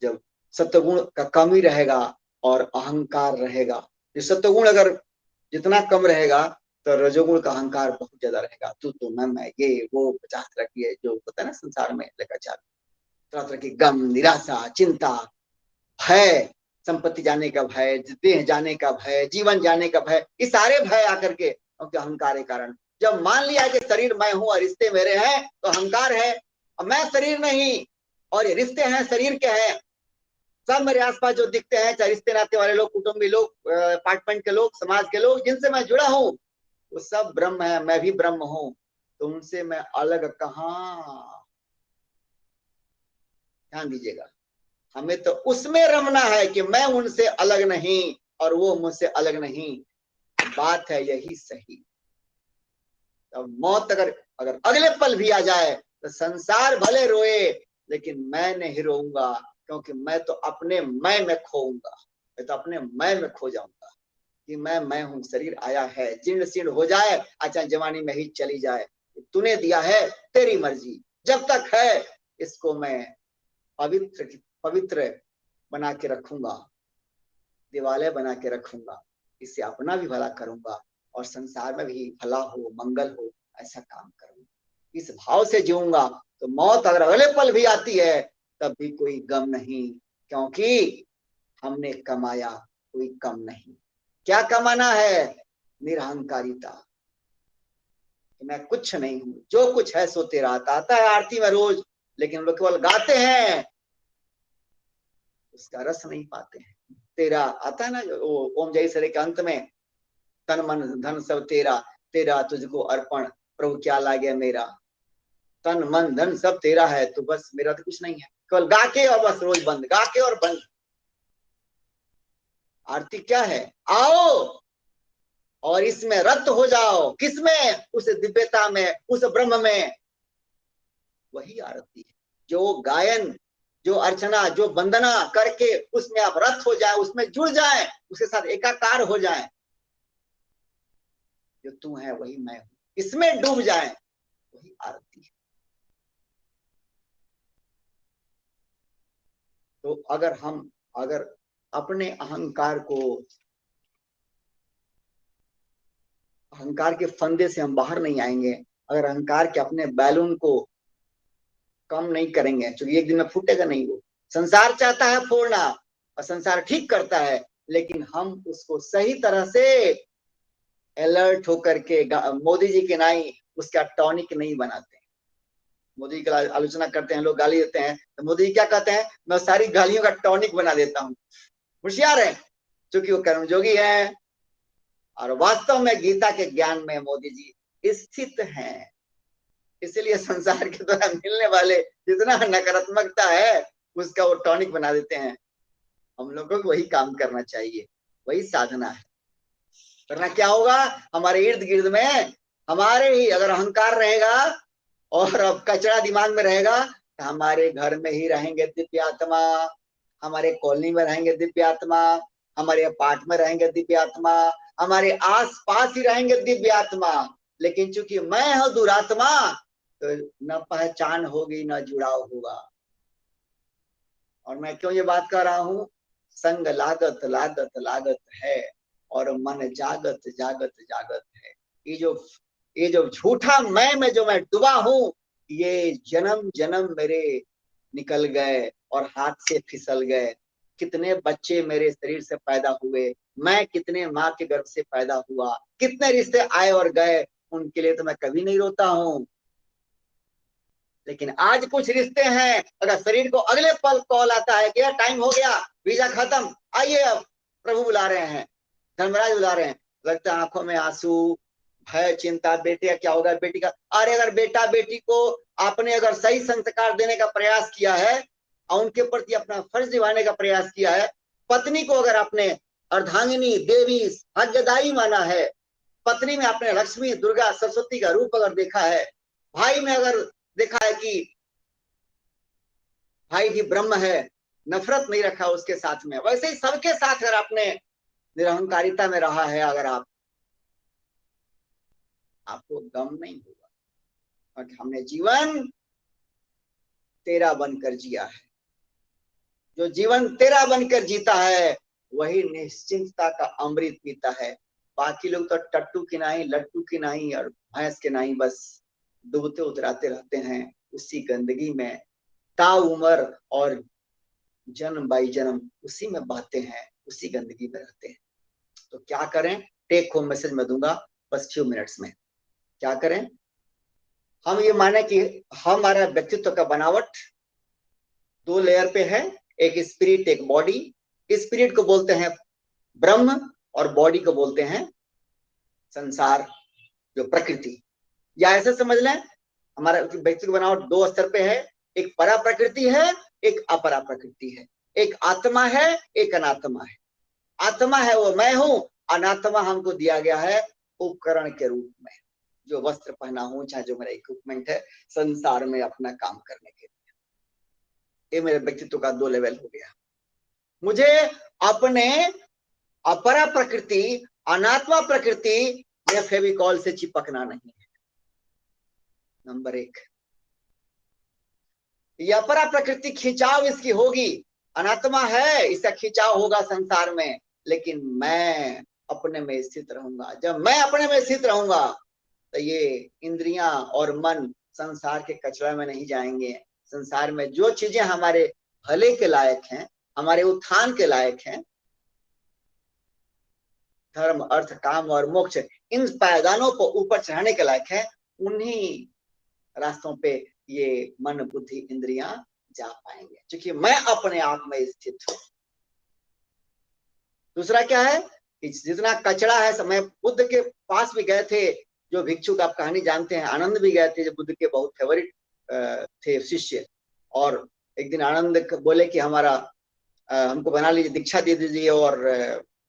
जब सत्वगुण का कमी रहेगा और अहंकार रहेगा, ये सत्वगुण अगर जितना कम रहेगा तो रजोगुण का अहंकार बहुत ज्यादा रहेगा। तू मैं ये वो 50 तरह की जो होता है ना संसार में लेखाचार, तरह तरह की गम, निराशा, चिंता, भय, संपत्ति जाने का भय, देह जाने का भय, जीवन जाने का भय, ये सारे भय आकर के, क्योंकि अहंकार के कारण जब मान लिया कि शरीर मैं हूं और रिश्ते मेरे हैं तो अहंकार है, और मैं शरीर नहीं और ये रिश्ते हैं शरीर के हैं। सब मेरे आसपास जो दिखते हैं, चाहे रिश्ते नाते वाले लोग, कुटुंबी लोग, अपार्टमेंट के लोग, समाज के लोग, जिनसे मैं जुड़ा हूं, वो सब ब्रह्म है, मैं भी ब्रह्म हूं। तो उनसे मैं अलग कहाँ? ध्यान दीजिएगा, हमें तो उसमें रमना है कि मैं उनसे अलग नहीं और वो मुझसे अलग नहीं। बात है यही सही। अब मौत अगर अगर अगले पल भी आ जाए तो संसार भले रोए, लेकिन मैं नहीं रोऊंगा, क्योंकि मैं तो अपने मैं में खोऊंगा। मैं तो अपने मैं में खो जाऊंगा कि मैं हूं। शरीर आया है, जीर्ण शीर्ण हो जाए, अच्छा जवानी में ही चली जाए, तूने दिया है, तेरी मर्जी। जब तक है इसको मैं पवित्र पवित्र बना के रखूंगा, दिवाले बना के रखूंगा, इससे अपना भी भला करूंगा और संसार में भी भला हो, मंगल हो, ऐसा काम करूंगा। इस भाव से जीऊंगा तो मौत अगर अगले पल भी आती है तब भी कोई गम नहीं, क्योंकि हमने कमाया कोई कम नहीं। क्या कमाना है? निरहंकारिता। मैं कुछ नहीं हूं, जो कुछ है सो तेरा। आता है आरती में रोज, लेकिन लोग केवल गाते हैं, उसका रस नहीं पाते हैं। तेरा आता है ना वो ओम जय सरे के अंत में, तन मन धन सब तेरा, तेरा तुझको अर्पण, प्रभु क्या लागे मेरा। तन मन धन सब तेरा है, तो बस मेरा तो कुछ नहीं है। केवल गा के और बस रोज बंद, गा के और बंद। आरती क्या है? आओ और इसमें रत हो जाओ। किसमें? उस दिव्यता में, उस ब्रह्म में। वही आरती है। जो गायन, जो अर्चना, जो वंदना करके उसमें आप रत हो जाए, उसमें जुड़ जाए, उसके साथ एकाकार हो जाए। जो तू है वही मैं हूं, इसमें डूब जाए, वही आरती है। तो अगर अपने अहंकार के फंदे से हम बाहर नहीं आएंगे, अगर अहंकार के अपने बैलून को कम नहीं करेंगे, क्योंकि एक दिन में फूटेगा नहीं वो। संसार चाहता है फोड़ना और संसार ठीक करता है, लेकिन हम उसको सही तरह से अलर्ट होकर के मोदी जी के नहीं उसका टॉनिक नहीं बनाते। मोदी की आलोचना करते हैं लोग, गाली देते हैं, तो मोदी जी क्या कहते हैं? मैं सारी गालियों का टॉनिक बना देता हूँ। होशियार है, क्योंकि वो कर्मयोगी है और वास्तव में गीता के ज्ञान में मोदी जी स्थित हैं। इसलिए संसार के द्वारा मिलने वाले जितना नकारात्मकता है उसका वो टॉनिक बना देते हैं। हम लोगों को वही काम करना चाहिए, वही साधना है। करना क्या होगा? हमारे इर्द गिर्द में हमारे ही अगर अहंकार रहेगा और अब कचरा दिमाग में रहेगा, तो हमारे घर में ही रहेंगे दिव्य आत्मा, हमारे कॉलोनी में रहेंगे दिव्य आत्मा, हमारे अपार्ट में रहेंगे दिव्य आत्मा, हमारे आस पास ही रहेंगे दिव्य आत्मा। लेकिन चूंकि मैं हूं दुरात्मा, तो न पहचान होगी न जुड़ाव होगा। और मैं क्यों ये बात कर रहा हूं? संग लागत लागत लागत है और मन जागत जागत जागत है। ये जो झूठा मैं में जो मैं डूबा हूं, ये जन्म जन्म मेरे निकल गए और हाथ से फिसल गए। कितने बच्चे मेरे शरीर से पैदा हुए, मैं कितने माँ के गर्भ से पैदा हुआ, कितने रिश्ते आए और गए, उनके लिए तो मैं कभी नहीं रोता हूं। लेकिन आज कुछ रिश्ते हैं, अगर शरीर को अगले पल कॉल आता है कि टाइम हो गया, वीजा खत्म, आइए अब प्रभु बुला रहे हैं, धर्मराज बुला रहे हैं, लगता है आंखों में आंसू, भय, चिंता, बेटे का क्या होगा, बेटी का। अरे अगर बेटा बेटी को आपने अगर सही संस्कार देने का प्रयास किया है और उनके प्रति अपना फर्ज निभाने का प्रयास किया है, पत्नी को अगर आपने अर्धांगिनी, देवी, भाग्यदायी माना है, पत्नी में आपने लक्ष्मी, दुर्गा, सरस्वती का रूप अगर देखा है, भाई में अगर देखा है कि भाई भी ब्रह्म है, नफरत नहीं रखा उसके साथ में, वैसे ही सबके साथ अगर आपने निरहंकारिता में रहा है, अगर आपको गम नहीं होगा, और हमने जीवन तेरा बनकर जिया है। जो जीवन तेरा बनकर जीता है वही निश्चिंतता का अमृत पीता है। बाकी लोग तो टट्टू की नहीं, लट्टू की नहीं और भैंस के नहीं, बस डूबते उतराते रहते हैं उसी गंदगी में, ता उम्र और जन्म बाई जन्म उसी में बहते हैं, उसी गंदगी में रहते हैं। तो क्या करें? टेक होम मैसेज में दूंगा बस फ्यू मिनट्स में। क्या करें? हम ये माने कि हमारा व्यक्तित्व का बनावट 2 लेयर पे है, एक स्पिरिट एक बॉडी। स्पिरिट को बोलते हैं ब्रह्म और बॉडी को बोलते हैं संसार, जो प्रकृति। या ऐसे समझ लें, हमारा व्यक्तित्व बनावट 2 स्तर पे है, एक परा प्रकृति है, एक अपरा प्रकृति है। एक आत्मा है, एक अनात्मा है। आत्मा है वो मैं हूं, अनात्मा हमको दिया गया है उपकरण के रूप में, जो वस्त्र पहना हूं, चाहे जो मेरा इक्विपमेंट है संसार में अपना काम करने के लिए। ये मेरे व्यक्तित्व का 2 लेवल हो गया। मुझे अपने अपरा प्रकृति, अनात्मा प्रकृति में फेविकॉल से चिपकना नहीं है, नंबर 1। ये अपरा प्रकृति खिंचाव इसकी होगी, अनात्मा है, इसका खिंचाव होगा संसार में, लेकिन मैं अपने में स्थित रहूंगा। जब मैं अपने में स्थित रहूंगा तो ये इंद्रियां और मन संसार के कचरा में नहीं जाएंगे। संसार में जो चीजें हमारे भले के लायक हैं, हमारे उत्थान के लायक हैं, धर्म अर्थ काम और मोक्ष, इन पायदानों को ऊपर चढ़ाने के लायक है, उन्हीं रास्तों पे ये मन बुद्धि इंद्रियां जा पाएंगे, क्योंकि मैं अपने आप में स्थित हूं। दूसरा क्या है कि जितना कचरा है, मैं बुद्ध के पास भी गए थे, जो भिक्षुक आप कहानी जानते हैं, आनंद भी गए थे, जो बुद्ध के बहुत फेवरेट थे शिष्य। और एक दिन आनंद बोले कि हमारा हमको बना लीजिए, दीक्षा दे दीजिए और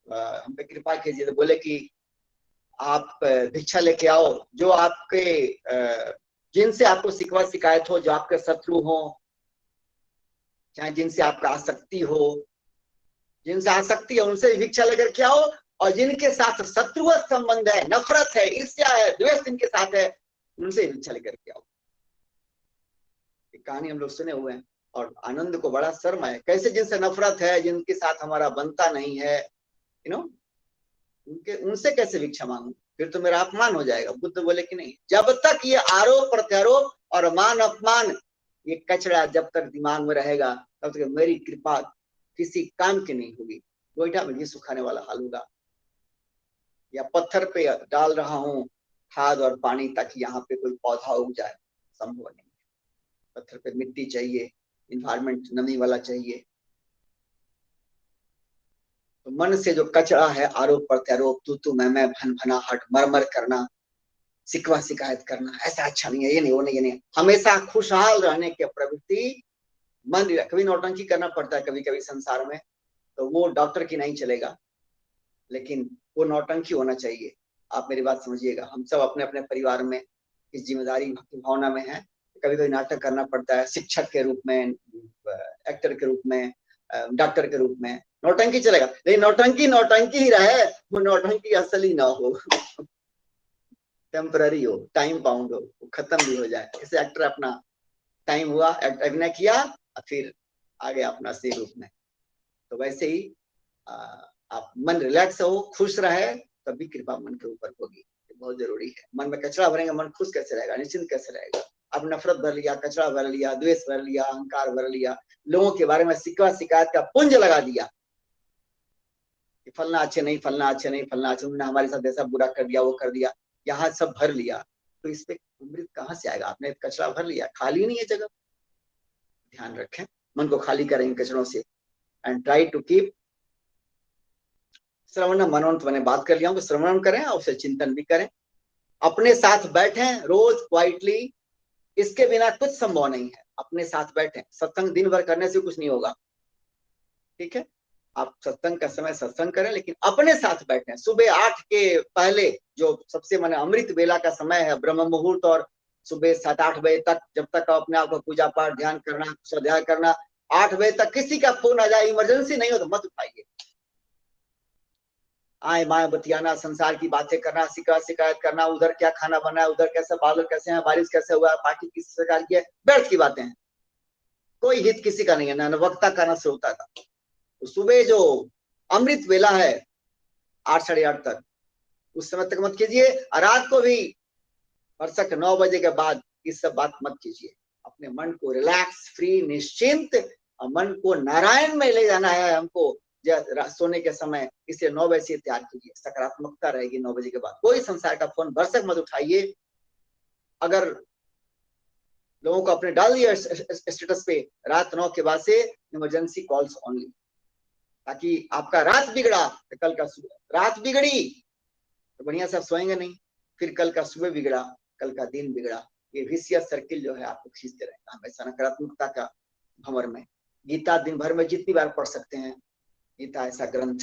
हम पे कृपा कीजिए। तो बोले कि आप भिक्षा लेके आओ, जो आपके जिनसे आपको शिकवा शिकायत हो, जो आपके शत्रु हो, चाहे जिनसे आपका आसक्ति हो, जिनसे आसक्ति है उनसे भिक्षा लेकर के आओ, और जिनके साथ शत्रुवत संबंध है, नफरत है, ईर्ष्या है, द्वेष जिनके साथ है, उनसे भिक्षा लेकर के आओ। एक कहानी हम लोग सुने हुए हैं, और आनंद को बड़ा शर्म है, कैसे जिनसे नफरत है, जिनके साथ हमारा बनता नहीं है, उनसे कैसे भिक्षा मांगू, फिर तो मेरा अपमान हो जाएगा। बुद्ध बोले कि नहीं, जब तक ये आरोप प्रत्यारोप और मान अपमान, ये कचरा जब तक दिमाग में रहेगा, तब तक मेरी कृपा किसी काम की नहीं होगी। गोईठा में घी सुखाने वाला हाल होगा। या पत्थर पे डाल रहा हूं खाद और पानी ताकि यहाँ पे कोई पौधा उग जाए, संभव नहीं है। पत्थर पे मिट्टी चाहिए, इन्वायरमेंट नमी वाला चाहिए। तो मन से जो कचरा है, आरोप प्रत्यारोप, तू मैं भन भनाहट, मर करना, शिकवा शिकायत करना, ऐसा अच्छा नहीं है, ये नहीं, वो नहीं, ये नहीं, हमेशा खुशहाल रहने की प्रवृत्ति मन। कभी नौटंकी करना पड़ता है कभी कभी संसार में, तो वो डॉक्टर की नहीं चलेगा, लेकिन वो नौटंकी होना चाहिए। आप मेरी बात समझिएगा, हम सब अपने अपने परिवार में इस जिम्मेदारी भक्ति भावना में है। कभी कभी नाटक करना पड़ता है, शिक्षक के रूप में, एक्टर के रूप में, डॉक्टर के रूप में, नौटंकी चलेगा, लेकिन नौटंकी नौटंकी ही रहे, वो नौटंकी असली ना हो, टेम्पररी हो, टाइम बाउंड हो, खत्म भी हो जाए। जैसे एक्टर अपना टाइम हुआ, अभिनय किया, फिर आ गया अपना असली रूप में। तो वैसे ही आप मन रिलैक्स हो, खुश रहे, तभी कृपा मन के ऊपर होगी। बहुत जरूरी है। मन में कचरा भरेंगे, मन खुश कैसे रहेगा, निश्चिंत कैसे रहेगा? अब नफरत भर लिया, कचरा भर लिया, द्वेष भर लिया, अहंकार भर लिया, लोगों के बारे में शिकवा शिकायत का पुंज लगा दिया कि फलना अच्छे नहीं, फलना अच्छे नहीं, फलना अच्छे, उन्होंने हमारे साथ ऐसा बुरा कर दिया, वो कर दिया, यहाँ सब भर लिया, तो इस पे अमृत कहाँ से आएगा? आपने कचरा भर लिया, खाली नहीं है जगह। ध्यान रखें, मन को खाली करें इन कचरों से, एंड ट्राई टू कीप श्रवण मनन। तो मैंने बात कर लिया हूँ कि श्रवण करें और उसे चिंतन भी करें, अपने साथ बैठें रोज क्वाइटली, इसके बिना कुछ संभव नहीं है। अपने साथ बैठें, सत्संग दिन भर करने से कुछ नहीं होगा, ठीक है? आप सत्संग का समय सत्संग करें, लेकिन अपने साथ बैठें। सुबह 8 के पहले जो सबसे माने अमृत बेला का समय है, ब्रह्म मुहूर्त, और सुबह 7-8 बजे तक, जब तक अपने आप को पूजा पाठ ध्यान करना, स्वाध्याय करना, 8 बजे तक किसी का फोन आ जाए, इमरजेंसी नहीं हो तो मत उठाइए। आए माए बतियाना, संसार की बातें करना, शिकायत करना, उधर क्या खाना बना है, उधर कैसे बादल कैसे हैं, बारिश कैसे हुआ है, पार्टी किस प्रकार की है, व्यर्थ की बातें हैं। कोई हित किसी का नहीं है, न वक्ता का न श्रोता का। तो सुबह जो अमृत वेला है 8 साढ़े 8 तक, उस समय तक मत कीजिए। रात को भी भरसक 9 बजे के बाद इस सब बात मत कीजिए। अपने मन को रिलैक्स, फ्री, निश्चिंत, और मन को नारायण में ले जाना है हमको सोने के समय, इसलिए 9 बजे से तैयार कीजिए। सकारात्मकता रहेगी 9 बजे के बाद। कोई संसार का फोन भरसक मत उठाइए, अगर लोगों को अपने डाल दिया स्टेटस पे, रात 9 के बाद से इमरजेंसी कॉल्स ओनली, ताकि आपका रात बिगड़ा तो कल का सुबह, रात बिगड़ी तो बढ़िया से आप सोएंगे नहीं, फिर कल का सुबह बिगड़ा, कल का दिन बिगड़ा। ये विशियस सर्किल जो है आपको खींचते रहेगा हमेशा नकारात्मकता का भंवर में। गीता दिन भर में जितनी बार पढ़ सकते हैं, गीता ऐसा ग्रंथ,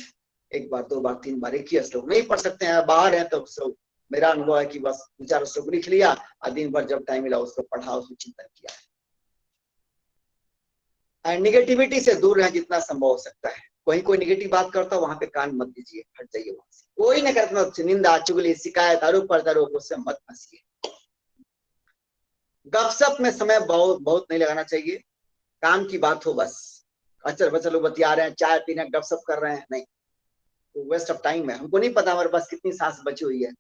एक बार, दो बार, तीन बार, एक ही श्लोक नहीं पढ़ सकते हैं, बाहर है तो सब मेरा अनुभव है कि बस 2-4 श्लोक लिख लिया और दिन भर जब टाइम मिला उसको पढ़ा, उसको चिंतन किया। एंड निगेटिविटी से दूर रहें जितना संभव हो सकता है। कोई नेगेटिव बात करता है वहां पे कान मत दीजिए, हट जाइए वहां से। कोई नकारात्मक निंदा, चुगली, शिकायत, आरोप प्रत्यारोप, उससे मत फंसिए। गपशप में समय बहुत बहुत नहीं लगाना चाहिए। काम की बात हो बस, अचल बचल लोग बतिया रहे हैं, चाय पीने गपशप कर रहे हैं, नहीं, तो वेस्ट ऑफ टाइम है। हमको नहीं पता हमारे पास कितनी सांस बची हुई है,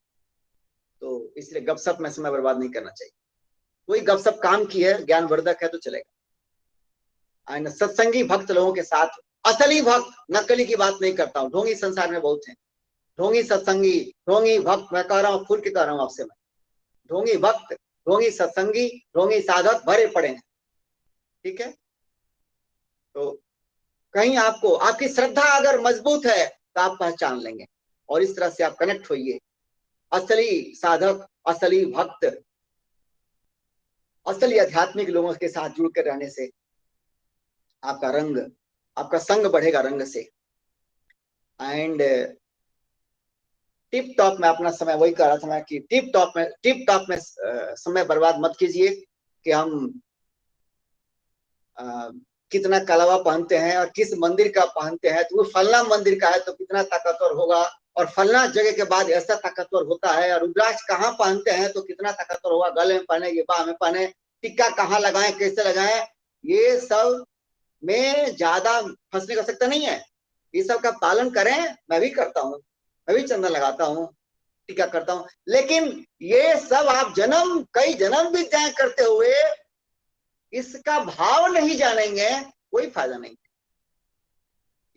तो इसलिए गपशप में समय बर्बाद नहीं करना चाहिए। कोई गपशप काम की है, ज्ञानवर्धक है तो चलेगा। सत्संगी भक्त लोगों के साथ, असली भक्त, नकली की बात नहीं करता हूँ। ढोंगी संसार में बहुत है, ढोंगी सत्संगी, ढोंगी भक्त, मैं कह रहा हूँ, खुल के कह रहा हूँ आपसे, मैं ढोंगी भक्त, ढोंगी सत्संगी, ढोंगी साधक भरे पड़े हैं। ठीक है, तो कहीं आपको, आपकी श्रद्धा अगर मजबूत है तो आप पहचान लेंगे, और इस तरह से आप कनेक्ट होइए। असली साधक, असली भक्त, असली आध्यात्मिक लोगों के साथ जुड़ कर रहने से आपका रंग, आपका संग बढ़ेगा रंग से। एंड टिप टॉप में अपना समय, वही कह रहा था मैं कि टिप टॉप में समय बर्बाद मत कीजिए कि हम कितना कलावा पहनते हैं और किस मंदिर का पहनते हैं, तो वो फलना मंदिर का है तो कितना ताकतवर होगा, और फलना जगह के बाद ऐसा ताकतवर होता है, और रुद्राक्ष कहाँ पहनते हैं तो कितना ताकतवर होगा, गले में पहने, ये बाह में पहने, टिक्का कहाँ लगाएं, कैसे लगाएं, ये सब में ज्यादा फंसने का सकता नहीं है। ये सब का पालन करें, मैं भी करता हूँ, मैं भी चंदन लगाता हूँ, टीका करता हूँ, लेकिन ये सब आप कई जन्म बीत जाए करते हुए इसका भाव नहीं जानेंगे, कोई फायदा नहीं।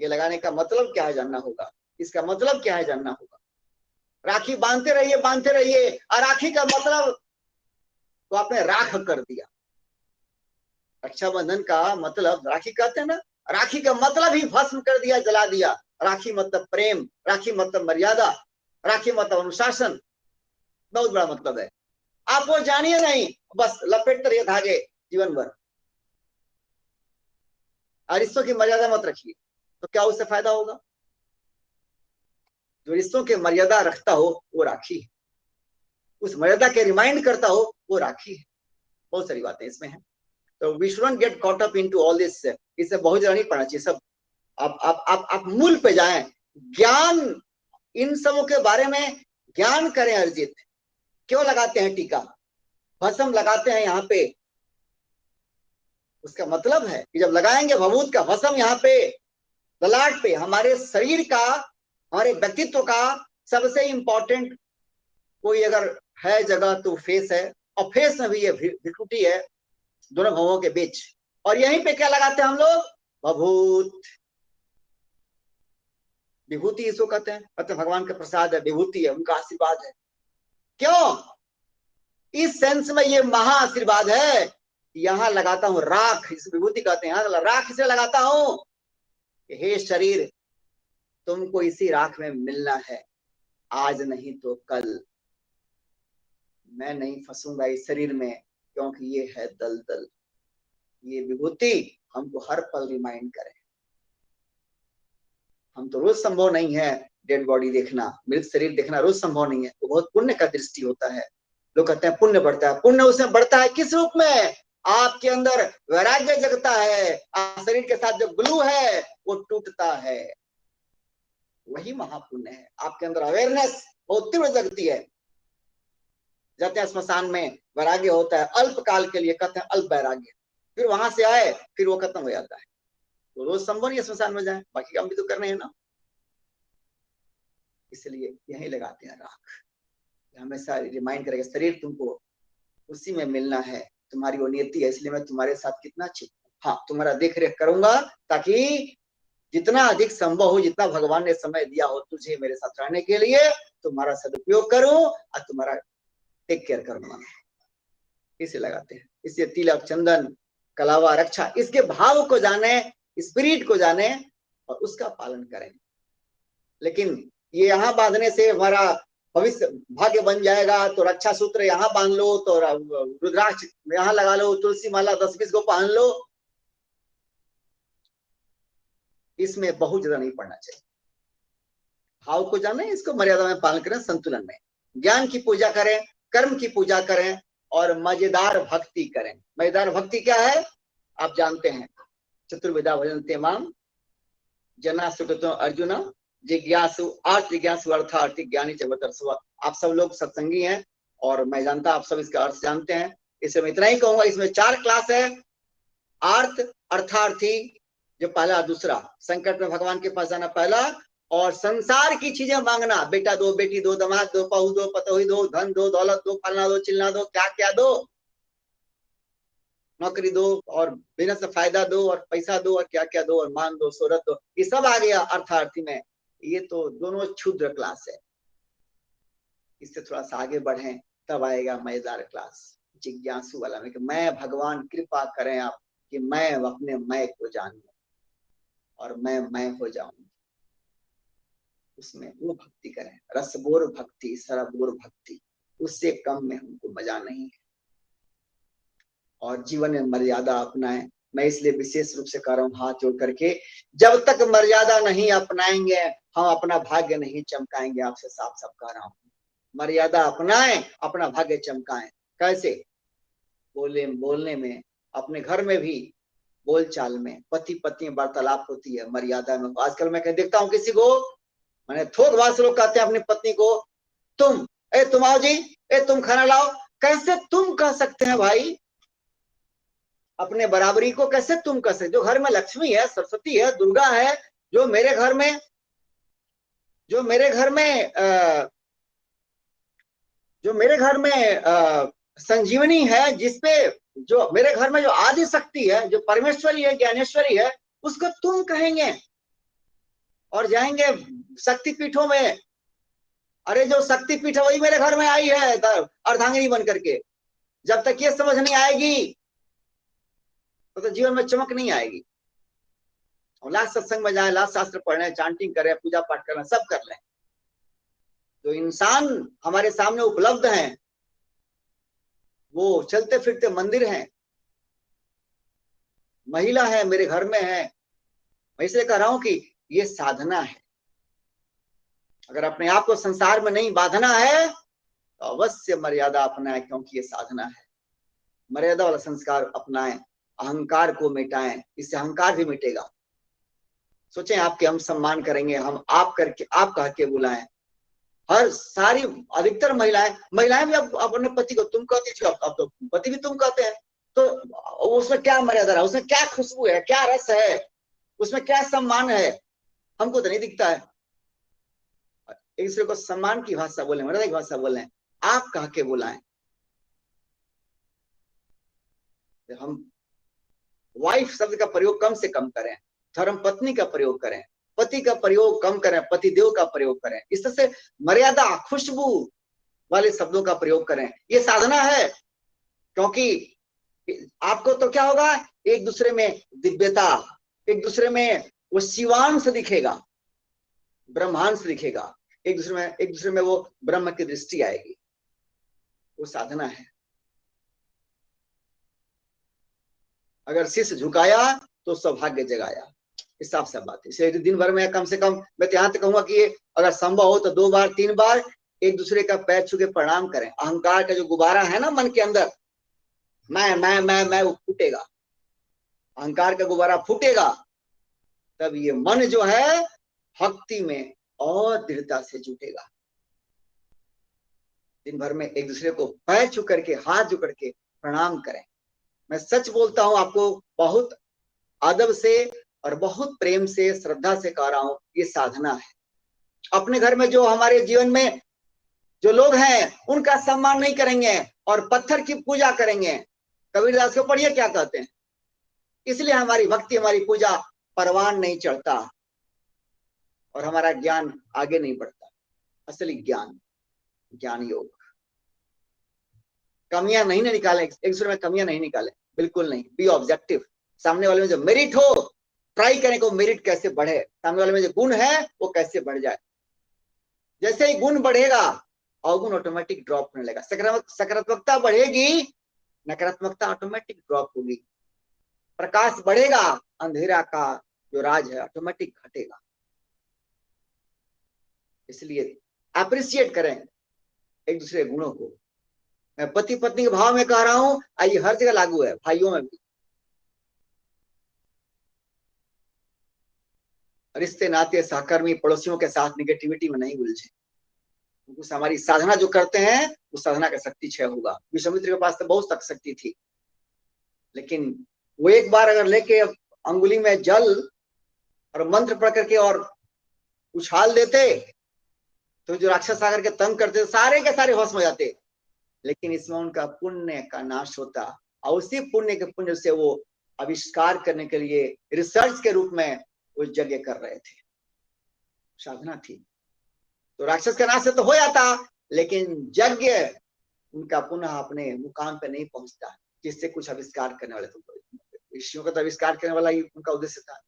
ये लगाने का मतलब क्या है जानना होगा, इसका मतलब क्या है जानना होगा। राखी बांधते रहिए, और राखी का मतलब तो आपने राख कर दिया। रक्षाबंधन का मतलब, राखी कहते हैं ना, राखी का मतलब ही भस्म कर दिया, जला दिया। राखी मतलब प्रेम, राखी मतलब मर्यादा, राखी मतलब अनुशासन, बहुत बड़ा मतलब है। आप वो जानिए नहीं, बस लपेटते रहिए धागे जीवन भर, और रिश्तों की मर्यादा मत रखिए, तो क्या उससे फायदा होगा? जो रिश्तों की मर्यादा रखता हो वो राखी है, उस मर्यादा के रिमाइंड करता हो वो राखी है। बहुत सारी बातें इसमें हैं, तो we shouldn't get caught up into all this. इसे बहुत ज्यादा नहीं पढ़ना चाहिए। सब आप मूल पे जाएं, ज्ञान, इन सबों के बारे में ज्ञान करें अर्जित। क्यों लगाते हैं टीका, भस्म लगाते हैं यहाँ पे, उसका मतलब है कि जब लगाएंगे भभूत का भस्म यहाँ पे ललाट पे, हमारे शरीर का, हमारे व्यक्तित्व का सबसे इंपॉर्टेंट कोई अगर है जगह तो फेस है, और फेस में भी ये विकृति है दोनों भवों के बीच। और यहीं पे क्या लगाते हैं हम लोग, भभूत, विभूति इसको कहते हैं, भगवान का प्रसाद है, विभूति है, उनका आशीर्वाद है। क्यों? इस सेंस में ये महा आशीर्वाद है, यहां लगाता हूं राख, इस विभूति कहते हैं, राख इसे लगाता हूं, हे शरीर तुमको इसी राख में मिलना है, आज नहीं तो कल। मैं नहीं फंसूंगा इस शरीर में, क्योंकि ये है दलदल। ये विभूति हमको हर पल रिमाइंड करे। हम तो रोज संभव नहीं है डेड बॉडी देखना, मृत शरीर देखना रोज संभव नहीं है, वो बहुत पुण्य का दृष्टि होता है। लोग कहते हैं पुण्य बढ़ता है, पुण्य उसमें बढ़ता है किस रूप में? आपके अंदर वैराग्य जगता है, शरीर के साथ जो ग्लू है वो टूटता है, वही महापुण्य है। आपके अंदर अवेयरनेस बहुत तीव्र जगती है। जाते हैं स्मशान में, वैराग्य होता है अल्प काल के लिए, कहते हैं अल्प वैराग्य, फिर वहां से आए फिर वो खत्म हो जाता है। तो रोज संभव नहीं स्मशान में जाए, बाकी काम भी तो करने हैं ना, इसलिए यही लगाते हैं राख, हमेशा रिमाइंड करेगा शरीर तुमको उसी में मिलना है, तुम्हारी वो नियति है, इसलिए मैं तुम्हारे साथ कितना हाँ तुम्हारा देख रेख करूंगा, ताकि जितना अधिक संभव हो, जितना भगवान ने समय दिया हो तुझे मेरे साथ रहने के लिए, तुम्हारा सदुपयोग करूं और तुम्हारा टेक केयर करूंगा। इसे लगाते हैं। इससे तिलक, चंदन, कलावा, रक्षा, इसके भाव को जाने, स्पिरिट को जाने और उसका पालन करें। लेकिन ये यहाँ बांधने से हमारा भविष्य भाग्य बन जाएगा, तो रक्षा सूत्र यहाँ बांध लो, तो रुद्राक्ष यहाँ लगा लो, तुलसी माला 10-20 को पहन लो, इसमें बहुत ज्यादा नहीं पढ़ना चाहिए। भाव को जाने, इसको मर्यादा में पालन करें, संतुलन में। ज्ञान की पूजा करें, कर्म की पूजा करें और मजेदार भक्ति करें। मजेदार भक्ति क्या है आप जानते हैं, चतुर्विधा भजन्ते माम जना सुकृतो अर्जुन जिज्ञासु अर्थ जिज्ञासु अर्थार्थी ज्ञानी च। आप सब लोग सत्संगी हैं और मैं जानता आप सब इसका अर्थ जानते हैं, इससे मैं इतना ही कहूंगा। इसमें 4 क्लास है, अर्थ, अर्थार्थी जो पहला, दूसरा संकट में भगवान के पास जाना पहला, और संसार की चीजें मांगना, बेटा दो, बेटी दो, दामाद दो, बहू दो, पतोही दो, धन दो, दौलत दो, फलना दो, चिलना दो, क्या क्या दो, नौकरी दो और बिजनेस से फायदा दो और पैसा दो और क्या क्या दो और मान दो, शोहरत दो, ये सब आ गया अर्थार्थी में। ये तो दोनों क्षुद्र क्लास है, इससे थोड़ा सा आगे बढ़े तब आएगा मजेदार क्लास, जिज्ञासु वाला में कि मैं भगवान कृपा करें आप कि मैं अपने मैं को जानूं और मैं हो जाऊं। उसमें वो भक्ति करें, रसबोर भक्ति, सरबोर भक्ति, उससे कम में हमको मजा नहीं है। और जीवन में मर्यादा अपनाएं। मैं इसलिए विशेष रूप से कह रहा हूं हाथ जोड़ करके, जब तक मर्यादा नहीं अपनाएंगे हम अपना भाग्य नहीं चमकाएंगे। आपसे साफ साफ कह रहा हूं, मर्यादा अपनाएं, अपना भाग्य चमकाएं। कैसे? बोलने में, अपने घर में भी बोलचाल में, पति पत्नी वार्तालाप होती है मर्यादा में। आजकल मैं देखता हूं किसी को, मैंने थोक बात से लोग कहते हैं अपनी पत्नी को तुम आओ जी, तुम खाना लाओ। कैसे तुम कह सकते हैं भाई? अपने बराबरी को कैसे तुम कह सकते? जो घर में लक्ष्मी है, सरस्वती है, दुर्गा है, जो मेरे घर में संजीवनी है, जिसपे जो मेरे घर में जो आदि शक्ति है, जो परमेश्वरी है, ज्ञानेश्वरी है, उसको तुम कहेंगे और जाएंगे शक्ति पीठों में। अरे जो शक्ति पीठ है वही मेरे घर में आई है अर्धांगिनी बन करके। जब तक ये समझ नहीं आएगी तो जीवन में चमक नहीं आएगी। और लास्ट सत्संग में जाए, लास्ट शास्त्र पढ़ने, चांटिंग करें, पूजा पाठ करें, सब कर लें। जो इंसान हमारे सामने उपलब्ध हैं वो चलते फिरते मंदिर हैं, महिला है, मेरे घर में है। मैं इसलिए कह रहा हूं कि ये साधना है। अगर अपने आप को संसार में नहीं बांधना है तो अवश्य मर्यादा अपनाएं, क्योंकि ये साधना है। मर्यादा वाला संस्कार अपनाएं, अहंकार को मिटाएं, इससे अहंकार भी मिटेगा। सोचें आपके हम सम्मान करेंगे, हम आप करके, आप कह के बुलाएं। हर सारी अधिकतर महिलाएं भी अब अपने पति को तुम कहती थी, अब तो पति भी तुम कहते हैं। तो उसमें क्या मर्यादा है? उसमें क्या खुशबू है, क्या रस है, उसमें क्या सम्मान है? हमको तो नहीं दिखता है। एक दूसरे को सम्मान की भाषा बोले, मर्यादा की भाषा बोले, आप कह के बुलाएं। हम वाइफ शब्द का प्रयोग कम से कम करें, धर्म पत्नी का प्रयोग करें, पति का प्रयोग कम करें, पति देव का प्रयोग करें। इस तरह से मर्यादा, खुशबू वाले शब्दों का प्रयोग करें। ये साधना है, क्योंकि आपको तो क्या होगा, एक दूसरे में दिव्यता, एक दूसरे में वो शिवांश दिखेगा, ब्रह्मांश दिखेगा, एक दूसरे में वो ब्रह्म की दृष्टि आएगी। वो साधना है। अगर शीश झुकाया तो सौभाग्य जगाया, इस साफ साफ बात है। इसलिए दिन भर में कम से कम मैं तो यहाँ तक कहूंगा कि अगर संभव हो तो 2 बार 3 बार एक दूसरे का पैर छू के प्रणाम करें। अहंकार का जो गुब्बारा है ना मन के अंदर, मैं वो फूटेगा। अहंकार का गुब्बारा फूटेगा तब ये मन जो है भक्ति में और दृढ़ता से जुटेगा। दिन भर में एक दूसरे को पैर छू करके, हाथ छू करके प्रणाम करें। मैं सच बोलता हूं, आपको बहुत अदब से और बहुत प्रेम से, श्रद्धा से कह रहा हूं, ये साधना है। अपने घर में जो हमारे जीवन में जो लोग हैं उनका सम्मान नहीं करेंगे और पत्थर की पूजा करेंगे। कबीरदास को पढ़िए क्या कहते हैं, इसलिए हमारी भक्ति, हमारी पूजा परवान नहीं चढ़ता और हमारा ज्ञान आगे नहीं बढ़ता। असली ज्ञान, ज्ञान योग। कमियां नहीं ना निकालें, एक दूसरे में कमियां नहीं निकालें, बिल्कुल नहीं। B objective. सामने वाले में जो मेरिट हो, ट्राई करें कि वो मेरिट कैसे बढ़े, सामने वाले में जो गुण है वो कैसे बढ़ जाए। जैसे ही गुण बढ़ेगा अवगुण ऑटोमेटिक ड्रॉप होने लगा। सकारात्मकता बढ़ेगी, नकारात्मकता ऑटोमेटिक ड्रॉप होगी। प्रकाश बढ़ेगा, अंधेरा का जो राज है ऑटोमेटिक घटेगा। इसलिए अप्रिशिएट करें एक दूसरे गुणों को। मैं पति पत्नी के भाव में कह रहा हूं, आइए हर जगह लागू है, भाइयों में भी। रिश्ते नाते सहकर्मी पड़ोसियों के साथ निगेटिविटी में नहीं उलझे। उस हमारी साधना जो करते हैं उस साधना का शक्ति क्षय होगा। विश्वामित्र के पास तो बहुत तक शक्ति थी, लेकिन वो एक बार अगर लेके अंगुली में जल और मंत्र पढ़ करके और उछाल देते तो जो राक्षस आकर के तंग करते सारे के सारे होश में जाते। लेकिन इसमें उनका पुण्य का नाश होता, और उसी पुण्य के पुण्य से वो आविष्कार करने के लिए रिसर्च के रूप में उस यज्ञ कर रहे थे। साधना थी। तो राक्षस का नाश तो हो जाता, लेकिन यज्ञ उनका पुनः अपने मुकाम पे नहीं पहुंचता, जिससे कुछ आविष्कार करने वाले थे। ऋषियों का तो आविष्कार करने वाला ही उनका उद्देश्य था।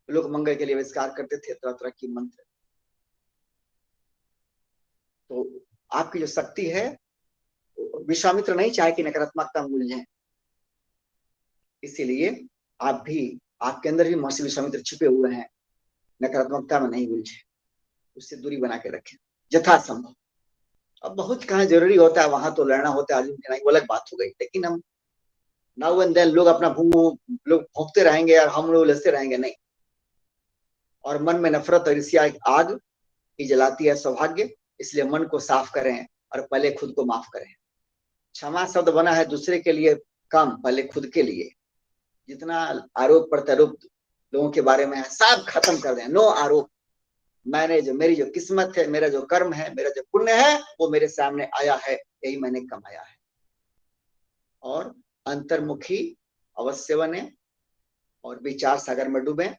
लोग मंगल के लिए आविष्कार करते थे तरह तरह की मंत्र। तो आपकी जो शक्ति है, विश्वामित्र नहीं चाहे कि नकारात्मकता भूल जाए, इसीलिए आप भी, आपके अंदर भी महर्षि विश्वामित्र छिपे हुए हैं। नकारात्मकता में नहीं उलझे, उससे दूरी बना के रखें यथासंभव। अब बहुत कहाँ जरूरी होता है वहां तो लड़ना होता है, आदमी वो अलग बात हो गई। लेकिन हम नाउ एंड देन लोग अपना लोग भोगते रहेंगे और हम लोग उलझते रहेंगे नहीं। और मन में नफरत और ईर्ष्या आग ही जलाती है सौभाग्य। इसलिए मन को साफ करें और पहले खुद को माफ करें। क्षमा शब्द बना है दूसरे के लिए कम, पहले खुद के लिए। जितना आरोप प्रत्यारोप लोगों के बारे में है सब खत्म कर दें। नो आरोप। मेरी जो किस्मत है, मेरा जो कर्म है, मेरा जो पुण्य है वो मेरे सामने आया है, यही मैंने कमाया है। और अंतर्मुखी अवश्य बने और विचार सागर में डूबे,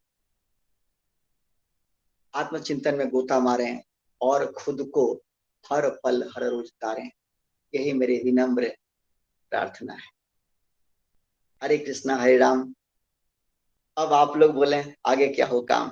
आत्मचिंतन में गोता मारें और खुद को हर पल हर रोज तारें। यही मेरी विनम्र प्रार्थना है। हरे कृष्णा हरे राम। अब आप लोग बोलें आगे क्या हो काम।